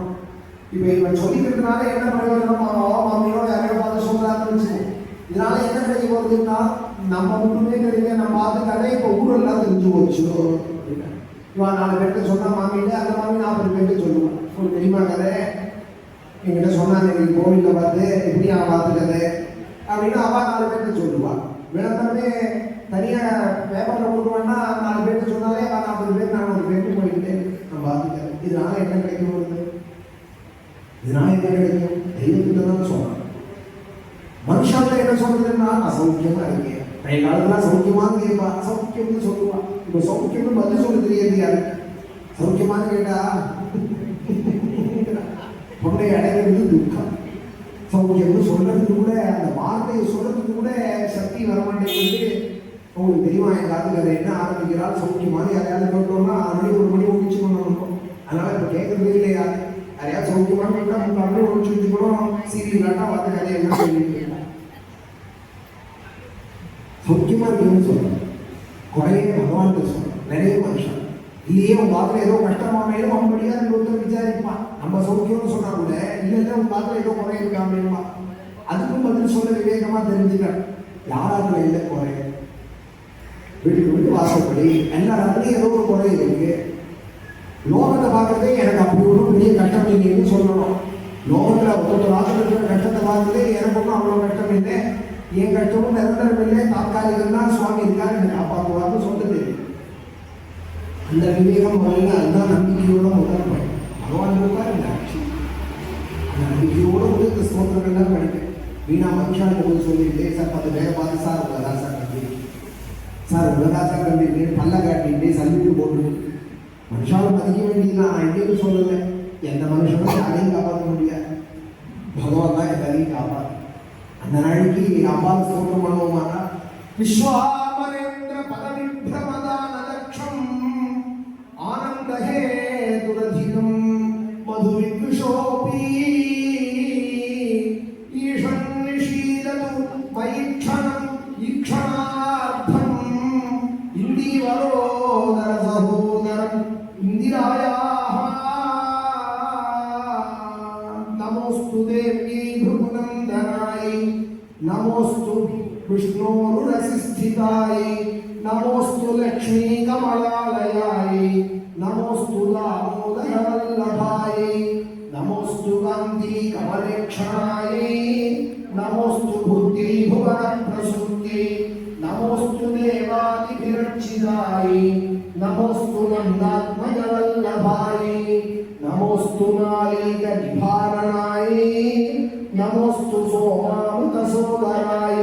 S1: இப்போ இவன் சொல்லிக்கிறதுனால என்ன பிரயோஜனம்? மாமியோட யாரையோ பார்த்து சொல்றாருன்னு வச்சுக்கோங்க. இதனால என்ன கிடைக்க போகுதுன்னா, நம்ம மட்டுமே கிடைக்க நம்ம பார்த்து கதை இப்போ ஊரெல்லாம் தெரிஞ்சு போச்சு. இவன் 4 பேருக்கு சொன்னா மாமியில அந்த மாமி 40 பேருக்கு சொல்லுவான். ஒரு தெரியுமா கதை என்கிட்ட சொன்னாங்க, நீ கோவிலில் பார்த்து எப்படி அவன் பார்த்துக்கது அப்படின்னு அவன் 4 பேருக்கு சொல்லுவான். விளம்பரமே தனியாக பேப்பரில் போட்டுவான்னா 4 பேருக்கு சொன்னாலே அவன் 40 பேர் 40 பேருக்கு போயிட்டு நம்ம பார்த்துக்கிறேன். இதனால என்ன கிடைக்கும் போகுது? இதனால என்ன கிடைக்கும்? தெய்வத்திட்ட தான் சொல்றான். மனுஷால என்ன சொல்றதுன்னா, அசௌக்கியமா இருக்கேன், பழைய காலத்துல சௌக்கியமானு கேட்பா, அசௌக்கியம்னு சொல்லுவா. இப்போ சௌக்கியம்னு பதில் சொல்ல தெரியாது யாரு. சௌக்கியமானு கேட்டா பொண்ணை அடைகிறது துக்கம். சௌக்கியம்னு சொல்றதுக்கு கூட, அந்த வார்த்தையை சொல்றதுக்கு கூட சக்தி வரமாட்டேங்குது. உங்களுக்கு தெரியுமா, என் காலத்துல அதை என்ன ஆரம்பிக்கிறாள்? சௌக்கியமான யாரையாவது கேட்டோம்னா 6 மணி 1 மணி முடிச்சு கொண்டு. அதனால இப்போ கேட்கறதே இல்லையா? யாரையாவது சௌக்கியமான கேட்டா 3 மணி முடிச்சு வச்சுக்கணும். சீரியல் காட்டா வந்து கதையை என்ன சொல்லிட்டு சௌக்கியமா இருக்குன்னு சொல்றேன். குறைய பகவான் சொல்றேன். நிறைய மனுஷன் இல்லையே உன் பாத்துல ஏதோ கஷ்டமானேலும் அவன் முடியாது ஒருத்தர் விசாரிப்பான். நம்ம சௌக்கியம்னு சொன்னா கூட இல்லை உன் பாத்துல ஏதோ குறை இருக்காம அதுக்கும் பதில் சொல்ல விவேகமா தெரிஞ்சுக்க. யாராத்துல இல்லை குறை? வீட்டுக்கு வீட்டு வாசப்படி எல்லாருமே ஏதோ ஒரு குறை இருக்கு. லோகத்தை பார்க்கறதே எனக்கு அப்படி ஒன்றும் பெரிய கஷ்டம் இல்லைன்னு சொல்லணும். லோகத்துல ஒருத்தர் வாசல் இருக்கிற கஷ்டத்தை பார்க்கறதே எனக்கு ஒன்றும் அவ்வளோ கஷ்டம் இல்லை, என் கஷ்டமும் நிரந்தரம் இல்லை, தாற்காலிகம் தான், சுவாமி இருக்காரு என்னை காப்பாற்றுவார்னு சொல்றது. அந்த விவேகம் முதல்ல அதுதான் நம்பிக்கையோட முதல் பயன். பகவான் இருப்பார் இந்த ஆட்சி. அந்த நம்பிக்கையோட வந்து இந்த ஸ்தோத்திரங்கள்லாம் படிப்பேன். வீணா மனுஷாளுக்கு போய் சொல்லிட்டு, சார் 10 பேரை பார்த்து சார் உள்ளதா சார் கம்பி, சார் உள்ளதா சார் கம்பி பல்ல காட்டிட்டு சல்லிட்டு போட்டு மனுஷாவை மதிக்க வேண்டியது. நான் எங்கேயும் சொல்லலை, எந்த மனுஷனும் யாரையும் காப்பாற்ற முடியாது, பகவான் தான் எல்லாரையும் காப்பாற்று. அந்த நாளைக்கு அம்பாவை ஸ்தோத்திரம் பண்ணுவோமானா, விஸ்வாமரேந்திர பதவிப்ரமதான லட்சம் ஆனந்தஹே துரதிகம் மதுவித்விஷோபி ஈஷன் நிஷீதது வைக்ஷணம் ஈக்ஷணார்த்தம் இந்திவரோதர சகோதரம் இந்திராயாஹ நமோஸ்து தேவி भृगुनन्दनाय नमोस्तु विष्णोरुरसिस्थिताय नमोस्तु लक्ष्मी कमलालयाय नमोस्तु दामोदरवल्लभाय नमोस्तु कान्ति कमलेक्षणाय नमोस्तु बुद्धि भुवन प्रसूति नमोस्तु देवादिभिरर्चिताय नमोस्तु नन्दात्मजवल्लभाय नमोस्तु नालीकनिभारणाय नमोस्तु सोमामृतसोदराय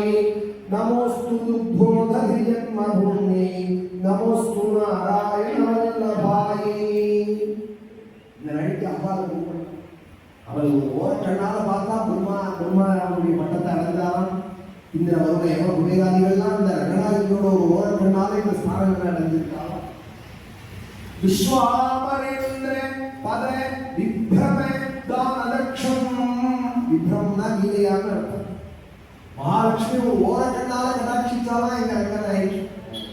S1: नमोस्तु दुग्धोदधिजन्मभूमि நடிக்க அப்பாவை கூப்பிடணும். அவள் ஒரு ஓரக்கண்ணால பார்த்தா பெருமாளுடைய பட்டத்தை அடைந்தாலும் இந்த வருட எவ குபேராதிகள்லாம் இந்த ரங்கநாயகியோட ஒரு ஓரக்கண்ணால இந்த ஸ்தானங்களை அடைஞ்சிருக்காங்க. விஸ்வாமரேந்திர பத விப்ரம தானதக்ஷம். விப்ரம்னா கீதையான அர்த்தம். மகாலட்சுமி ஒரு ஓரக்கண்ணால கடாட்சிச்சாதான் எங்க ரங்கநாயகி.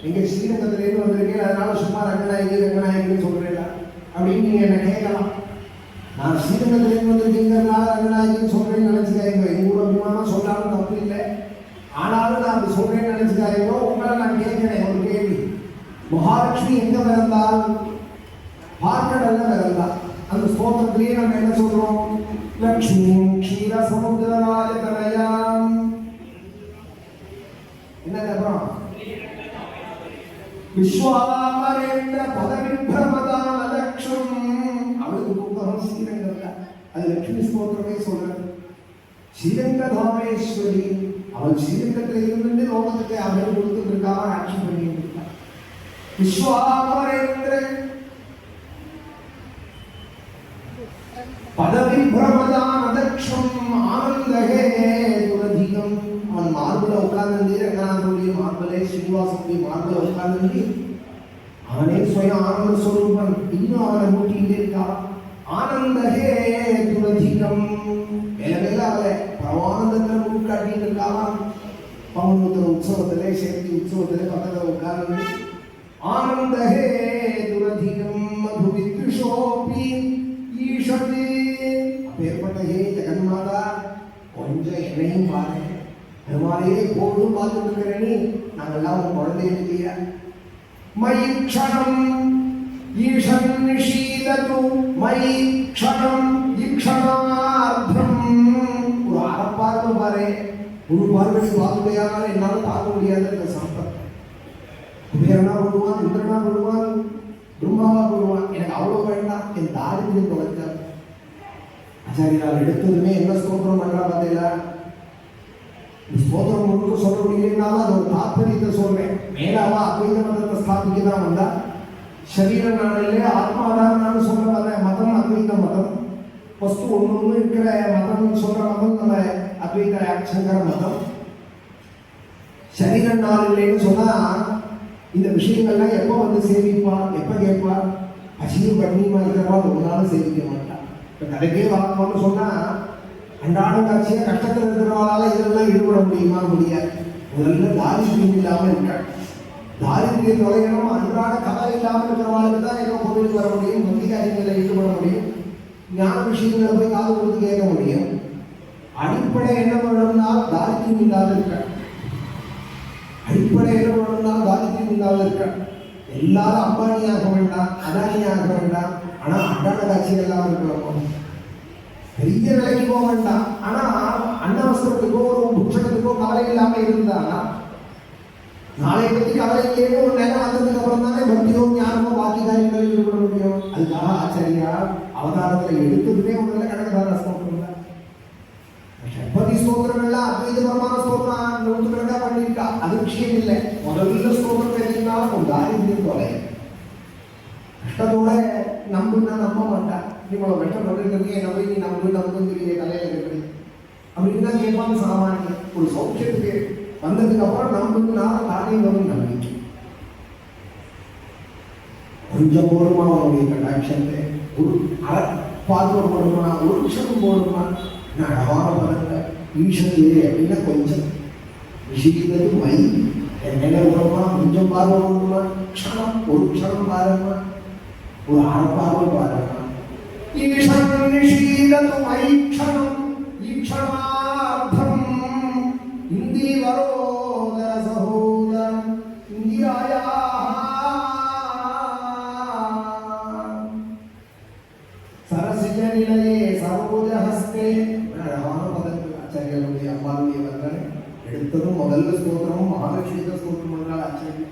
S1: நீங்க ஸ்ரீரங்கத்திலேருந்து வந்திருக்கேன், அதனால சும்மா ரங்கநாயகின்னு சொல்றீங்களா அப்படின்னு நீங்க என்ன கேட்கலாம். நான் ஸ்ரீரங்கத்திலேருந்து வந்திருக்கீங்கிறதுனால ரங்கநாயகின்னு சொல்றேன்னு நினைச்சுக்காங்க. எங்க ஊர் அபிமானம் சொல்லாலும் தப்பு இல்லை. ஆனாலும் நான் அப்படி சொல்றேன்னு நினைச்சுக்காங்க. உங்களை நான் கேட்கிறேன் ஒரு கேள்வி. மகாலட்சுமி எங்க பிறந்தால்? பார்க்கடல்ல பிறந்தா. அந்த ஸ்தோத்திரத்திலேயே நம்ம என்ன சொல்றோம்? லக்ஷ்மி க்ஷீர சமுத்திரராஜ தனயாம். என்ன அப்புறம் விஸ்வாமரேந்திர பதவிப்ரமதான லக்ஷ்மம். அவளுக்கு புத்தகம் ஸ்ரீரங்கத்தில். அது லட்சுமி ஸ்தோத்திரமே சொல்றது. ஸ்ரீரங்கதாமேஸ்வரி. அவள் ஸ்ரீரங்கத்தில் இருந்து லோகத்துக்கு அவள் கொடுத்துட்டு இருக்காம ஆட்சி பண்ணிட்டு இருக்கா. விஸ்வாமரேந்திர பதவிப்ரமதான லக்ஷ்மம் ஆனந்தகே துரதிகம். அவன் மார்புல உட்கார்ந்து ரங்கநாதனுடைய மார்பலே ஸ்ரீனிவாசனுடைய மார்புல உட்கார்ந்து அவனே சுயம் ஆனந்த ஸ்வரூபன். இன்னும் அவனை மூட்டிகிட்டே இருக்கான். ஆனந்தகே துரதிகம். மேல மேல அவளை பரமானந்தத்தில் மூக்காட்டிட்டு இருக்கான். பங்குத்தர உற்சவத்திலே சேர்த்தி உற்சவத்திலே பக்கத்தில் உட்கார்ந்து ஆனந்தகே துரதிகம் மதுவித்ருஷோபி ஈஷதே. அப்பேற்பட்ட ஹே ஜெகன்மாதா, கொஞ்சம் என்னையும் பாரு. பெருமாளையே போதும் பார்த்துட்டு இருக்கிறேனே, நாங்கெல்லாம் உன் குழந்தைய இல்லையா? மயி க்ஷணம் ஈஷன் நிஷீலது மயி க்ஷணம் ஈக்ஷணார்த்தம். ஒரு அறப்பார்வை பாரு. ஒரு பார்வை பார்வையானால் என்னால் பார்க்க முடியாத இந்த சம்பத். குபேரனா விடுவான், இந்திரனா விடுவான், பிரம்மாவா விடுவான். எனக்கு அவ்வளோ வேண்டாம். என் தாரித்யம் தொலைச்சார். ஆச்சாரியால் எடுத்ததுமே என்ன ஸ்தோத்திரம் பண்றா பார்த்தீங்களா? ஸ்தோத்திரம் முழுக்க சொல்ல முடியலனாலும் அது ஒரு தாத்பரியத்தை சொல்றேன். மேலாவா அத்வைத மதத்தை ஸ்தாபிக்க தான் வந்தா. சரீர நாளிலே ஆத்மாதான் நான் சொல்ற மதம் அத்வைத மதம். வஸ்து ஒன்று இருக்கிற மதம் சொல்ற மதம் நம்ம அத்வைத சங்கர மதம். சரீர நாளிலேன்னு சொன்னா இந்த விஷயங்கள்லாம் எப்போ வந்து சேமிப்பா, எப்போ கேட்பா? பசியும் கண்ணியமா இருக்கிறவா ஒரு நாளும் சேமிக்க மாட்டான். இப்போ கதைக்கே வாங்கணும்னு சொன்னா அன்றாடம் காட்சியாக கஷ்டத்தில் இருக்கிறவங்களால இதெல்லாம் ஈடுபட முடியுமா? முடியாது. முதல்ல தாரித்யம் இல்லாமல் இருக்க. தாரித்யம் தொலைக்கணும். அன்றாட கதை இல்லாமல் இருக்கிறவங்களுக்கு தான் ஏதோ கோவிலுக்கு வர முடியும், பக்தி காரியங்களில் ஈடுபட முடியும், ஞான விஷயங்களை போய் காது கொடுத்து கேட்க முடியும். அடிப்படை என்ன பண்ணணும்னாலும் தாரித்யம் இல்லாத இருக்க. அடிப்படை என்ன பண்ணணும்னாலும் தாரித்யம் இல்லாத இருக்க. எல்லாரும் அம்பானியாக வேண்டாம், அதானியாக வேண்டாம், ஆனால் அன்றாட காட்சிகள் எல்லாம் இருக்கிறோம். பெரிய விலைக்கு போக வேண்டாம். ஆனா அன்னவசரத்துக்கோ ஒரு புட்சகத்துக்கோ கவலை இல்லாம இருந்தா நாளை பத்தி கவலை கேட்க ஒரு நேரம் வந்ததுக்கு அப்புறம் தானே பக்தியோ ஞானமோ பாக்கி காரியங்களில் ஈடுபட முடியும். அதுக்காக ஆச்சாரியா அவதாரத்துல எடுத்ததுமே உடனே கணக்குதார ஸ்தோத்திரம் தான். ஷட்பதி ஸ்தோத்திரங்கள்லாம் அத்வைதபரமான ஸ்தோத்திரம் 100 கணக்கா பண்ணியிருக்கா. அது விஷயம் இல்லை. முதல்ல ஸ்தோத்திரம் எழுதினாலும் ஒரு தாரித்யம் தொலை. கஷ்டத்தோட நம்புன்னா நம்ப மாட்டான். இவ்வளோ கஷ்டப்பட்டு நம்பி நீ நம்புங்கிறிய கலையில எப்படி அப்படின்னு தான் கேட்பாங்க சாமானிய. ஒரு சௌக்கியத்துக்கு வந்ததுக்கு அப்புறம் நம்புன்னா காரியம் வரும் நம்பிக்கை. கொஞ்சம் போடுமா அவனுடைய கடாட்சத்தை, ஒரு பார்வை போடுமா, ஒரு விஷயம் போடுமா, அழகான பதங்க ஈஷத்திலே அப்படின்னா கொஞ்சம் விஷயத்தது மை என்ன விடுமா, கொஞ்சம் பார்வை போடுமா, க்ஷணம் ஒரு க்ஷணம் பாருமா, ஒரு அறப்பார்வை பாருமா. ஈஷன் நிஷீலது மைக்ஷணம் ஈக்ஷணார்த்தம் இந்திவரோதர சகோதரம் இந்தியாயா. சரசிஜ நிலையே சரோஜஹஸ்தே. அழகான பதங்கள் ஆச்சாரியர்களுடைய அம்மாவுடைய வந்தனை. எடுத்ததும் முதல்ல ஸ்தோத்திரமும் மகாலட்சுமி ஸ்தோத்திரம் பண்ணால் ஆச்சரியம்.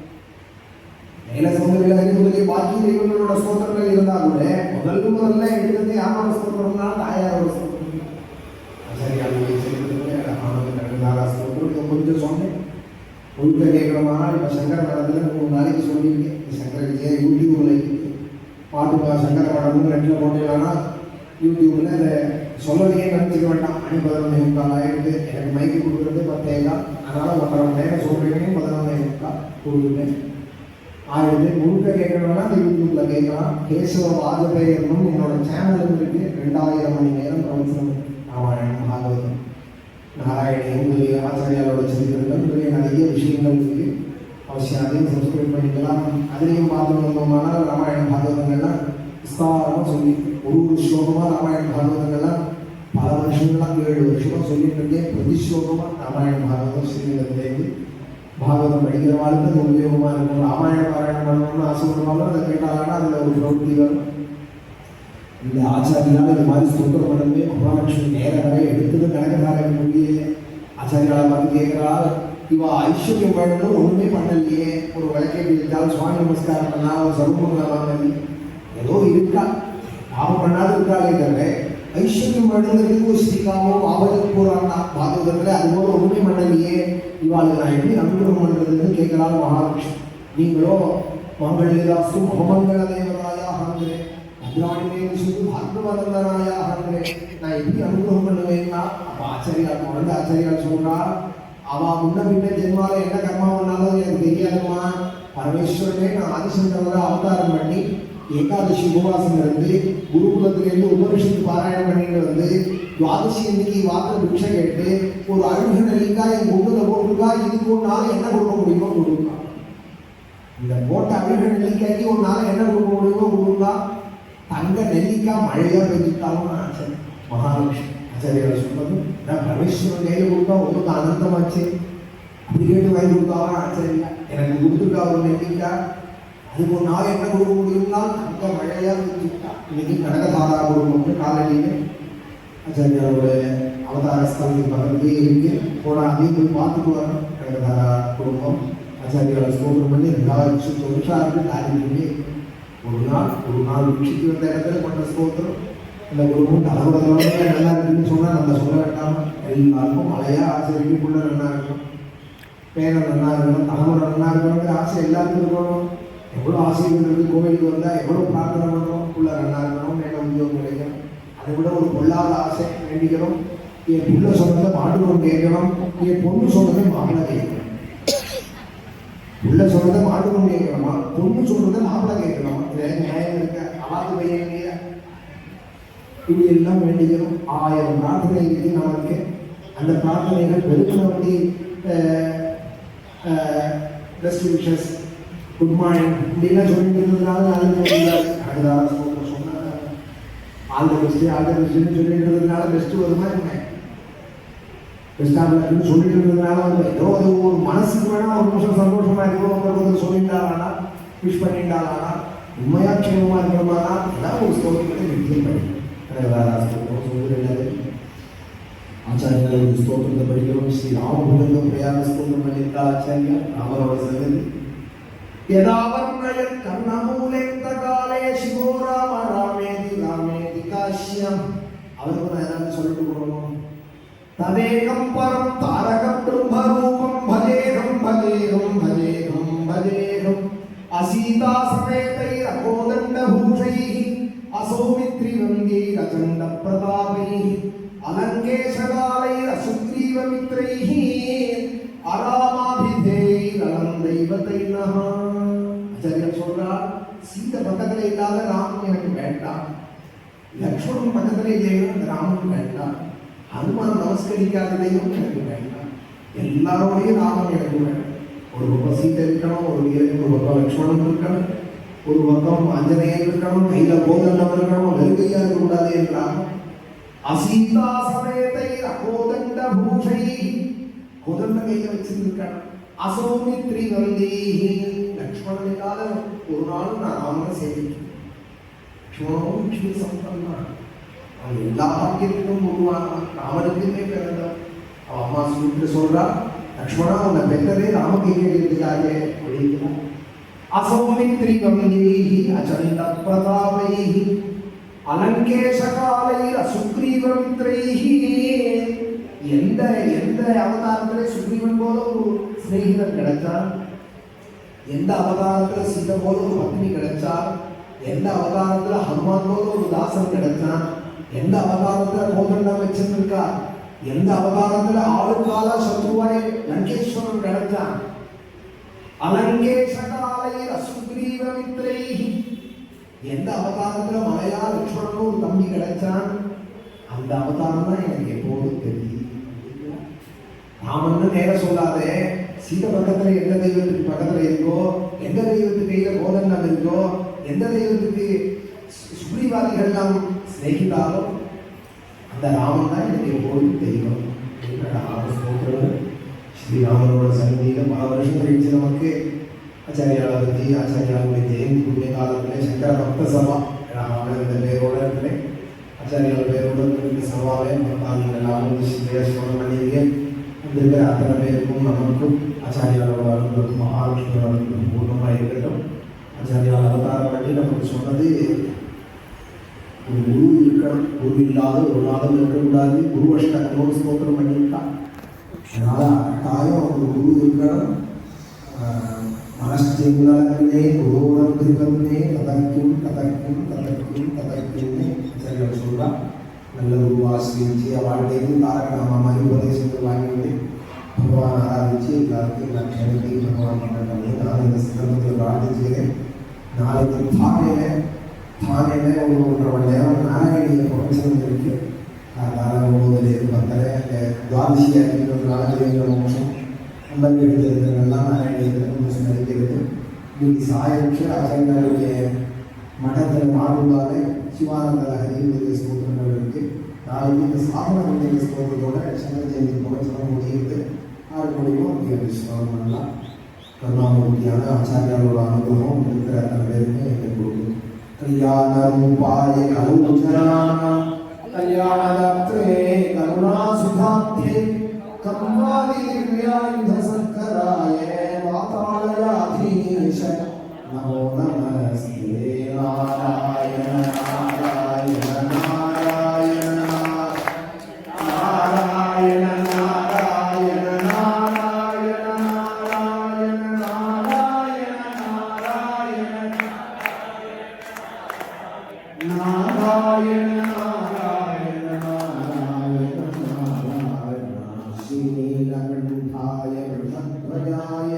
S1: மேல சோதனைகளை பாக்கி தெய்வங்களோட ஸ்தோத்திரங்கள் இருந்தா கூட முதல்ல எடுத்ததே ஆமார ஸ்தோத்திரம்னா தாயாரோட ஸ்தோத்திரம். ஆச்சாரியாளுடைய சரித்திரமே அழகானது. கண்ணதாரா ஸ்தோத்திரம் கொஞ்சம் சொன்னேன். ஒழுக்க கேட்கணுமா? இப்போ சங்கர காலத்தில் 3 நாளைக்கு சொல்லியிருக்கேன். சங்கர விஜயா யூடியூப்ல பாட்டு சங்கர படம்னு நெட்டில் போட்டீங்கன்னா யூடியூப்ல இதை சொல்லலையே நினச்சிக்க வேண்டாம். மணி 11:45 ஆயிடுது. எனக்கு மைக்கு கொடுக்குறது 10 அதனால 1.5 மணி நேரம் சொல்றீங்க. 11:45 கொடுக்குறேன் ஆயிடுது. முழுக்க கேட்கணும்னா அந்த யூடியூப்ல கேட்கலாம். கேசவ வாஜபேயர்னும் என்னோட சேனலும் இருக்கு. 2000 மணி நேரம் பிரவச்சனம் ராமாயணம் பாகவதம் நாராயணியம் முதலிய ஆச்சாரியாரோட சரித்திரங்கள் முதலிய நிறைய விஷயங்கள் இருக்கு. அவசியம் அதையும் சப்ஸ்கிரைப் பண்ணிக்கலாம். அதுலேயும் பார்த்து வந்தோம்னா ராமாயண பாகவதங்கள்லாம் விஸ்தாரமாக சொல்லி ஒரு ஸ்லோகமாக ராமாயண பாகவதங்கள்லாம் பல வருஷங்கள்லாம் 7 வருஷமாக சொல்லிட்டு இருக்கேன். பிரதி ஸ்லோகமாக ராமாயண பாகவதம் ஸ்ரீரங்கத்திலேருந்து பாகவதம் படிக்கிறவாளுக்கு அது உபயோகமாக இருக்கும். ராமாயண பாராயணம் பண்ணணும்னு ஆசைப்படுவாங்க. அதை கேட்டாங்கன்னா அதில் ஒரு பிரவൃத்தி வரும். இந்த ஆச்சாரியால் இது மாதிரி ஸ்தோத்திரம் பண்ணவே மகாலட்சுமி நேர வரை எடுத்தது கணக்கதாரன் முடியலையே. ஆச்சாரியாவை பார்த்து கேட்குறாள், இவா ஐஸ்வர்யம் வேணும்னு ஒன்றுமே பண்ணலையே. ஒரு விளக்கை பிடித்தால் சுவாமி நமஸ்காரம் பண்ணா ஒரு சர்வமங்கலமானது ஏதோ இருக்கா, பாவம் பண்ணாது இருக்காளே தவிர ஐஸ்வர்யம் வேணுங்கிறதுக்கு ஒரு ஸ்ரீகாமோ பாவத்துக்கு போறான்னா பாகவதத்தில் அதுபோல ஒன்றுமே பண்ணலையே. இவாளை நான் எப்படி அனுகிரகம் பண்ணுறதுன்னு கேட்கலாம் மகாலட்சுமி. நீங்களோ மங்களேதாசு மகமங்கள தேவராயா ஆகிறேன், பாகவதந்தனாயா ஆகிறேன், நான் எப்படி அனுகிரகம் பண்ணுவேன்னா அப்போ ஆச்சாரியால் குழந்தை ஆச்சாரியால் சொல்றா, அவ முன்ன பின்ன ஜென்மால என்ன கர்மா பண்ணாலும் எனக்கு தெரியாதுமா. பரமேஸ்வரனே நான் ஆதிசங்கரரை அவதாரம் பண்ணி ஏகாதசி உபவாசம் இருந்து குருகுலத்திலிருந்து உபனிஷத்து பாராயணம் பண்ணிட்டு வந்து துவாதசி அன்னைக்கு வாக்கில் பிக்ஷை கேட்டு ஒரு அழுகு நெல்லிக்காய் என் முகத்துல போட்டுருக்கா. இதுக்கு ஒரு நாள் என்ன கொடுக்க முடியுமோ கொடுக்கா. இந்த போட்ட அழுகு நெல்லிக்காய்க்கு ஒரு நாள் என்ன கொடுக்க முடியுமோ கொடுக்கா. தங்க நெல்லிக்காய் மழையா பெஞ்சுட்டாலும் ஆச்சரிய மகாலட்சுமி ஆச்சாரியால் சொன்னது நான் பரமேஸ்வரன் கையில் கொடுத்தா ஒன்றுக்கு அனந்தமாச்சு. அப்படி கேட்டு வாங்கி கொடுத்தாவா ஆச்சரியா எனக்கு கொடுத்துருக்கா ஒரு நெல்லிக்காய். அதுக்கு ஒரு நாள் என்ன கொடுக்க முடியும்னா தங்க மழையா பெஞ்சுட்டா. இன்னைக்கு கனகதாரா கொடுக்கணும்னு காலையிலேயே ஆச்சாரியாரோட அவதார ஸ்தலத்துக்கு பக்கத்துலேயே இருக்கு. போனா அதையும் போய் பார்த்துட்டு வரணும். கனகதாரா குடும்பம் ஆச்சாரியாரோட ஸ்தோத்திரம் பண்ணி 2000 தாரிக்கு ஒரு நாள் வீட்டுக்கு வந்த இடத்துல பண்ண ஸ்தோத்திரம். இந்த குடும்பம் தலைமுறை நல்லா இருக்குன்னு சொன்னால் நம்ம சொல்ல வேண்டாமா. எல்லாருக்கும் மழையா ஆச்சரிக்குள்ள நல்லா இருக்கணும், பேரன் நல்லா இருக்கணும், தலைமுறை நல்லா இருக்கணுங்கிற ஆசை எல்லாருக்கும் இருக்கணும். எவ்வளோ ஆசைகள் இருக்குது. கோவிலுக்கு வந்தால் எவ்வளோ பிரார்த்தனை பண்ணணும், புள்ள நல்லா இருக்கணும், மேலே உத்தியோகம் கிடைக்கணும். அதை விட ஒரு பொல்லாத ஆசை வேண்டிக்கணும். என் புள்ள சொன்னதை மாட்டுக்கொண்டு கேட்கணும், என் பொண்ணு சொன்னதை மாப்பிள்ளை கேட்கணும். புள்ள சொன்னதை மாட்டுக்கொண்டு கேட்கணுமா, பொண்ணு சொல்றதை மாப்பிள்ளை கேட்கணுமா? இதில் நியாயம் இருக்க அவாது பையன் இல்லையா? இப்படி எல்லாம் வேண்டிக்கணும். 1000 பிரார்த்தனை இருக்கு நமக்கு. அந்த பிரார்த்தனைகள் பெருக்கினபடி பெஸ்ட் விஷஸ் குட் மார்னிங் இப்படிலாம் சொல்லிட்டு இருந்ததுனால நல்லது சொன்ன ஆல் த பெஸ்ட்னு சொல்லிட்டு இருந்ததுனால பெஸ்ட்டு வருமா என்ன? பெஸ்ட்டாக சொல்லிட்டு இருந்ததுனால வந்து ஏதோ அது ஒரு மனசுக்கு வேணா ஒரு நிமிஷம் சந்தோஷமா இருக்கோ ஒருத்தர் சொல்லிட்டாரானா விஷ் பண்ணிட்டாரானா உண்மையாக க்ஷேமமாக இருக்கிறோம்னா ஏதாவது ஒரு ஸ்தோத்திரத்தை நிச்சயம் படிக்கணும். ஆச்சாரியாரோட ஸ்தோத்திரத்தை படிக்கிறோம். ஸ்ரீ ராமபுரங்க பிரயாக ஸ்தோத்திரம் பண்ணியிருக்காள் ஆச்சாரியா ராமரோட சங்கதி. யதாவர்ணயத் கர்ணமூலேந்த காலே சிவோ ராம ராமேதி ராமேதி காஷ்யம். அவருக்கு நான் ஏதாவது சொல்லிட்டு போகணும். ததேகம் பரம் தாரகம் பிரம்மரூபம் பஜேகம் பஜேகம் பஜேகம் பஜேகம் அசீதா சமேதை அகோதண்ட பூஷைஹி அசௌமித்ரி வந்தே அச்சண்ட பிரதாபைஹி அலங்கேஷகாலை அசுக்ரீவ மித்ரைஹி அராமாபிதேய் அலந்தைவதை நஹா. ஆச்சாரியர் சொல்றார், சீதை பக்கத்துல இல்லாத ராமன் எனக்கு வேண்டாம், லக்ஷ்மணன் பக்கத்துல இல்லையோ அந்த ராமன் வேண்டாம், ஹனுமான் நமஸ்கரிக்காததையும் எனக்கு வேண்டாம், எல்லாரோடையும் ராமன் எனக்கு வேண்டாம். ஒரு பக்கம் சீதை இருக்கணும், ஒரு பக்கம் லக்ஷ்மணன் இருக்கணும், ஒரு பக்கம் ஆஞ்சநேயன் இருக்கணும், கையில கோதண்டம் இருக்கணும், வெறுங்கையா இருக்கக்கூடாது என்றால் அசீதா சமேதை அகோதண்ட பூஷை கோதண்ட கையில வச்சிருக்கணும். அசௌமித்ரி வந்தே லக்ஷ்மணன் இல்லாத ஒரு நாள் நான் ராமனை சேவிக்கிறேன். லக்ஷ்மணனும் விஷ்ணு சம்பந்தம், அவன் எல்லா பாக்கியத்துக்கும் உருவானான், ராமனுக்குமே பிறந்தான். அவன் அம்மா சொல்லிட்டு சொல்றா, லக்ஷ்மணா உன்னை பெற்றதே ராமகையர்களுக்காக அப்படிங்கிறான். அசௌமித்ரி வந்தேஹி அச்சண்ட பிரதாபைஹி அலங்கேஷகாலை அசுக்ரீவ மித்ரைஹி. எந்த எந்த அவதாரத்துல சுக்ரீவன் போல ஒரு சிநேகிதன் கிடைச்சார், எந்த அவதாரத்துல சீதை போல ஒரு பத்னி கிடைச்சார், எந்த அவதாரத்துல ஹனுமான் போல ஒரு தாசன் கிடைச்சான், எந்த அவதாரத்துல கோதண்டம் வச்சிருக்கா, எந்த அவதாரத்துல ஆளுக்கால சத்ருவாய் லங்கேஸ்வரன் கிடைச்சான், அலங்கேஷகாலை அசுக்ரீவ மித்ரைஹி, எந்த அவதாரத்துல மலையா லட்சுமணன் ஒரு தம்பி கிடைச்சான், அந்த அவதாரம் தான் எனக்கு எப்போதும் தெரியும். ராமன் நேர சொல்லாதே, சீத பக்கத்துல எந்த தெய்வத்துக்கு பக்கத்துல இருக்கோ, எந்த தெய்வத்துக்கு கையில கோதண்டம் இருக்கோ, எந்த தெய்வத்துக்கு சுக்ரீவாதிகள்லாம் சிநேகித்தாலும் அந்த ராமன் தான் எனக்கு எப்போதும் தெய்வம். ஸ்ரீராமனோட சந்நிதியில பல வருஷம் கழிச்சு நமக்கு ஆச்சாரியாவை பற்றி ஆச்சாரியாவுடைய ஜெயந்தி புண்ணிய காலத்தில் சங்கர பக்த சபா இந்த பேரோட இருக்கிற ஆச்சாரியாவோட பேரோட இந்த சபாவை பக்தாதிகள் எல்லாரும் ஸ்ரீரேஸ்வரம் பண்ணிங்க. வந்திருக்கிற அத்தனை பேருக்கும் நமக்கும் ஆச்சாரியாவோட அனுபவம் மகாவிஷ்ணுவோட அனுபவம் பூர்ணமாக இருக்கட்டும். ஆச்சாரியால் அவதாரம் பண்ணி நமக்கு சொன்னது ஒரு குரு இருக்கணும், குரு இல்லாத ஒரு நாளும் இருக்கக்கூடாது. குரு அஷ்டகமோடு ஸ்தோத்திரம் பண்ணியிருக்கான். அதனால் கட்டாயம் ஒரு குரு இருக்கணும். மனஸ்தே குருவோடம் திருப்பமே கதைக்கும் கதைக்கும் கதைக்கும் கதைக்கும்னு ஆச்சாரியால் சொல்கிறான். நல்ல குருவாசிரிச்சு வாழ்க்கைக்கு தாரக நாம மாதிரி உபதேசங்கள் வாங்கிட்டு பகவான் ஆராதிச்சு எல்லாருக்கும் எல்லா க்ஷேமத்தையும் பகவான் பண்ணி நான் இந்த சந்தர்ப்பத்தில் பிரார்த்திச்சுக்கிறேன். நாளைக்கு தானேல ஒரு 1.5 மணி நேரம் நாராயணிய பிரவச்சனம் இருக்கு. அதனால் 9:10 துவாதசி நாளைக்கு மோசம் அம்பன் எழுதுறதுலாம் நாராயணியத்தில் ஸ்மரிக்கிறது. இன்னைக்கு சாயம்க்கு ஆச்சாரியாருடைய மഠத்தில் மாடுவாக சிவானந்த ஹரியுடைய ஸ்தோத்திரங்கள் இருக்கு. நாளைக்கு இந்த சாதன மந்திர ஸ்தோத்திரத்தோட சங்கர ஜெயந்தி பிரவச்சனம் முடியுது. 6 மணிக்கும் அப்படி ஸ்தோத்திரம் பண்ணலாம். கருணாமூர்த்தியான ஆச்சாரியாரோட அனுபவம் இருக்கிற அத்தனை பேருக்கு எங்களுக்கு கொடுக்கும். கல்யாணரூபாய கலௌஜனானாம் கல்யாணதாத்ரே கருணாசுதாப்தே கம்வாதிர்யாயுத சங்கராய வாதாளயாதீஷ நமோ நமஸ்தே நாராயண நாராயண நாராயண நாராயண நாராயண நாராயண நாராயண நாராயண ஸ்ரீலகண்டாய விருஷத்வஜாய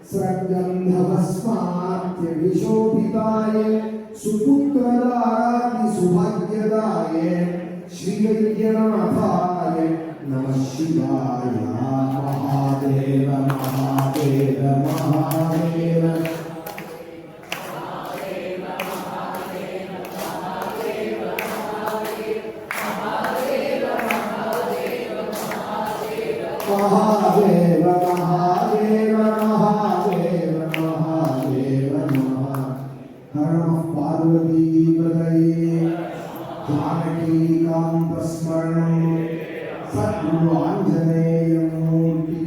S1: ஸ்ரக்கந்தவஸ்மாத்ய விஷோபிதாய சுபுத்திரதாராதி சுபாக்யதாய ஸ்ரீயநாதாய நமः சிவாய. Mahadeva Mahadeva Mahadeva Mahadeva Mahadeva Mahadeva Mahadeva Mahadeva Haram Parvati Padaye Janaki Kanta Smaranam Satguru Anjaneya Murti.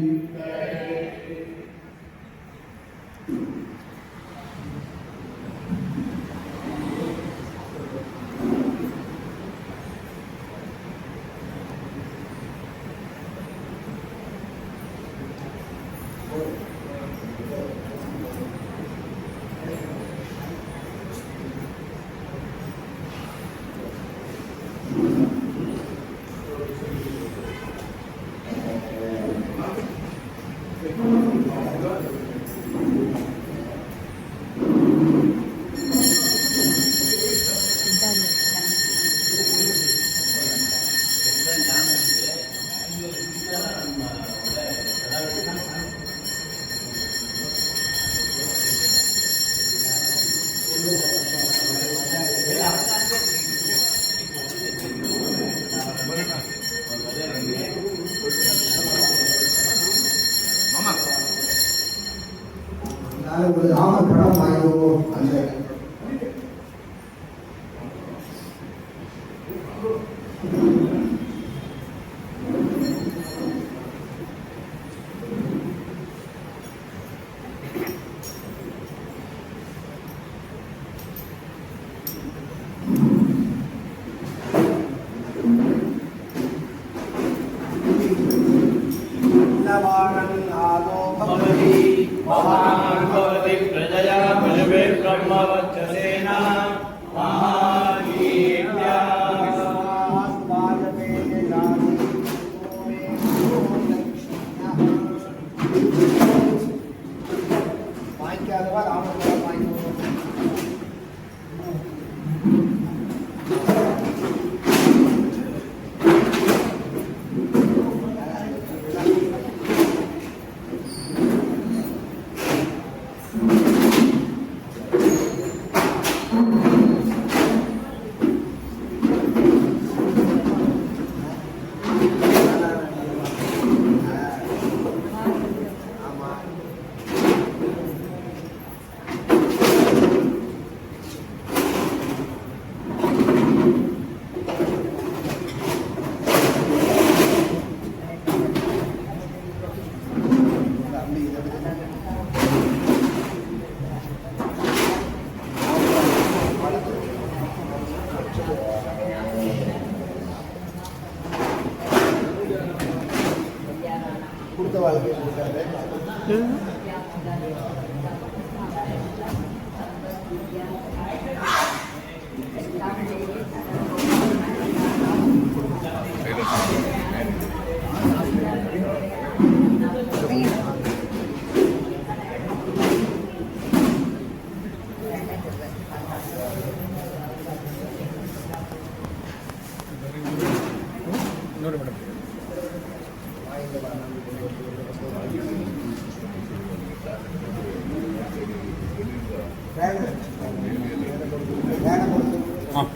S1: ஒரு ராம படம் வாங்குவோம். அந்த
S2: भवति प्रजया पशवे ब्रह्मवक्षसेना ನೋಡಿ ಮೇಡಮ್ ಹಾಂ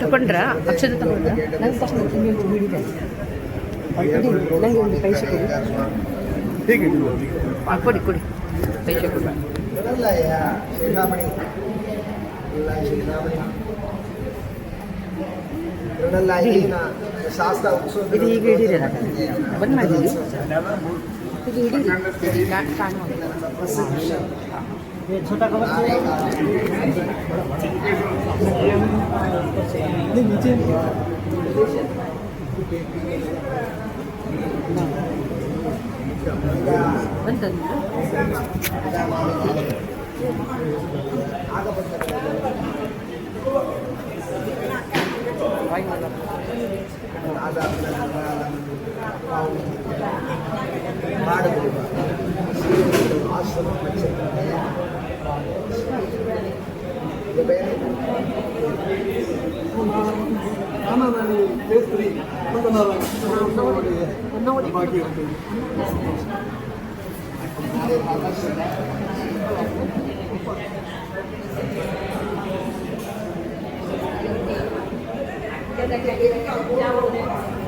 S3: ತಗೊಂಡ್ರಾ ಅಕ್ಷತೆ ತಗೊಂಡ್ರಾ ನಂಗೆ ಫಸ್ಟ್ ನಿಮಗೆ ಬಿಡಿದೆ ನನಗೆ ಒಂದು ಪೈಸೆ ಕೊಡಿ
S2: ಹೇಗೆ
S3: ಕೊಡಿ ಕೊಡಿ ಪೈಸೆ ಕೊಡಿ ಇದು ಈಗ ಹಿಡೀರಲ್ಲ ಬಂದ್ ಮಾಡಿದ್ದೀವಿ ಇದು ಹಿಡೀರಿ ಕಾಣುವ छोटा कवर नीचे
S4: Jangan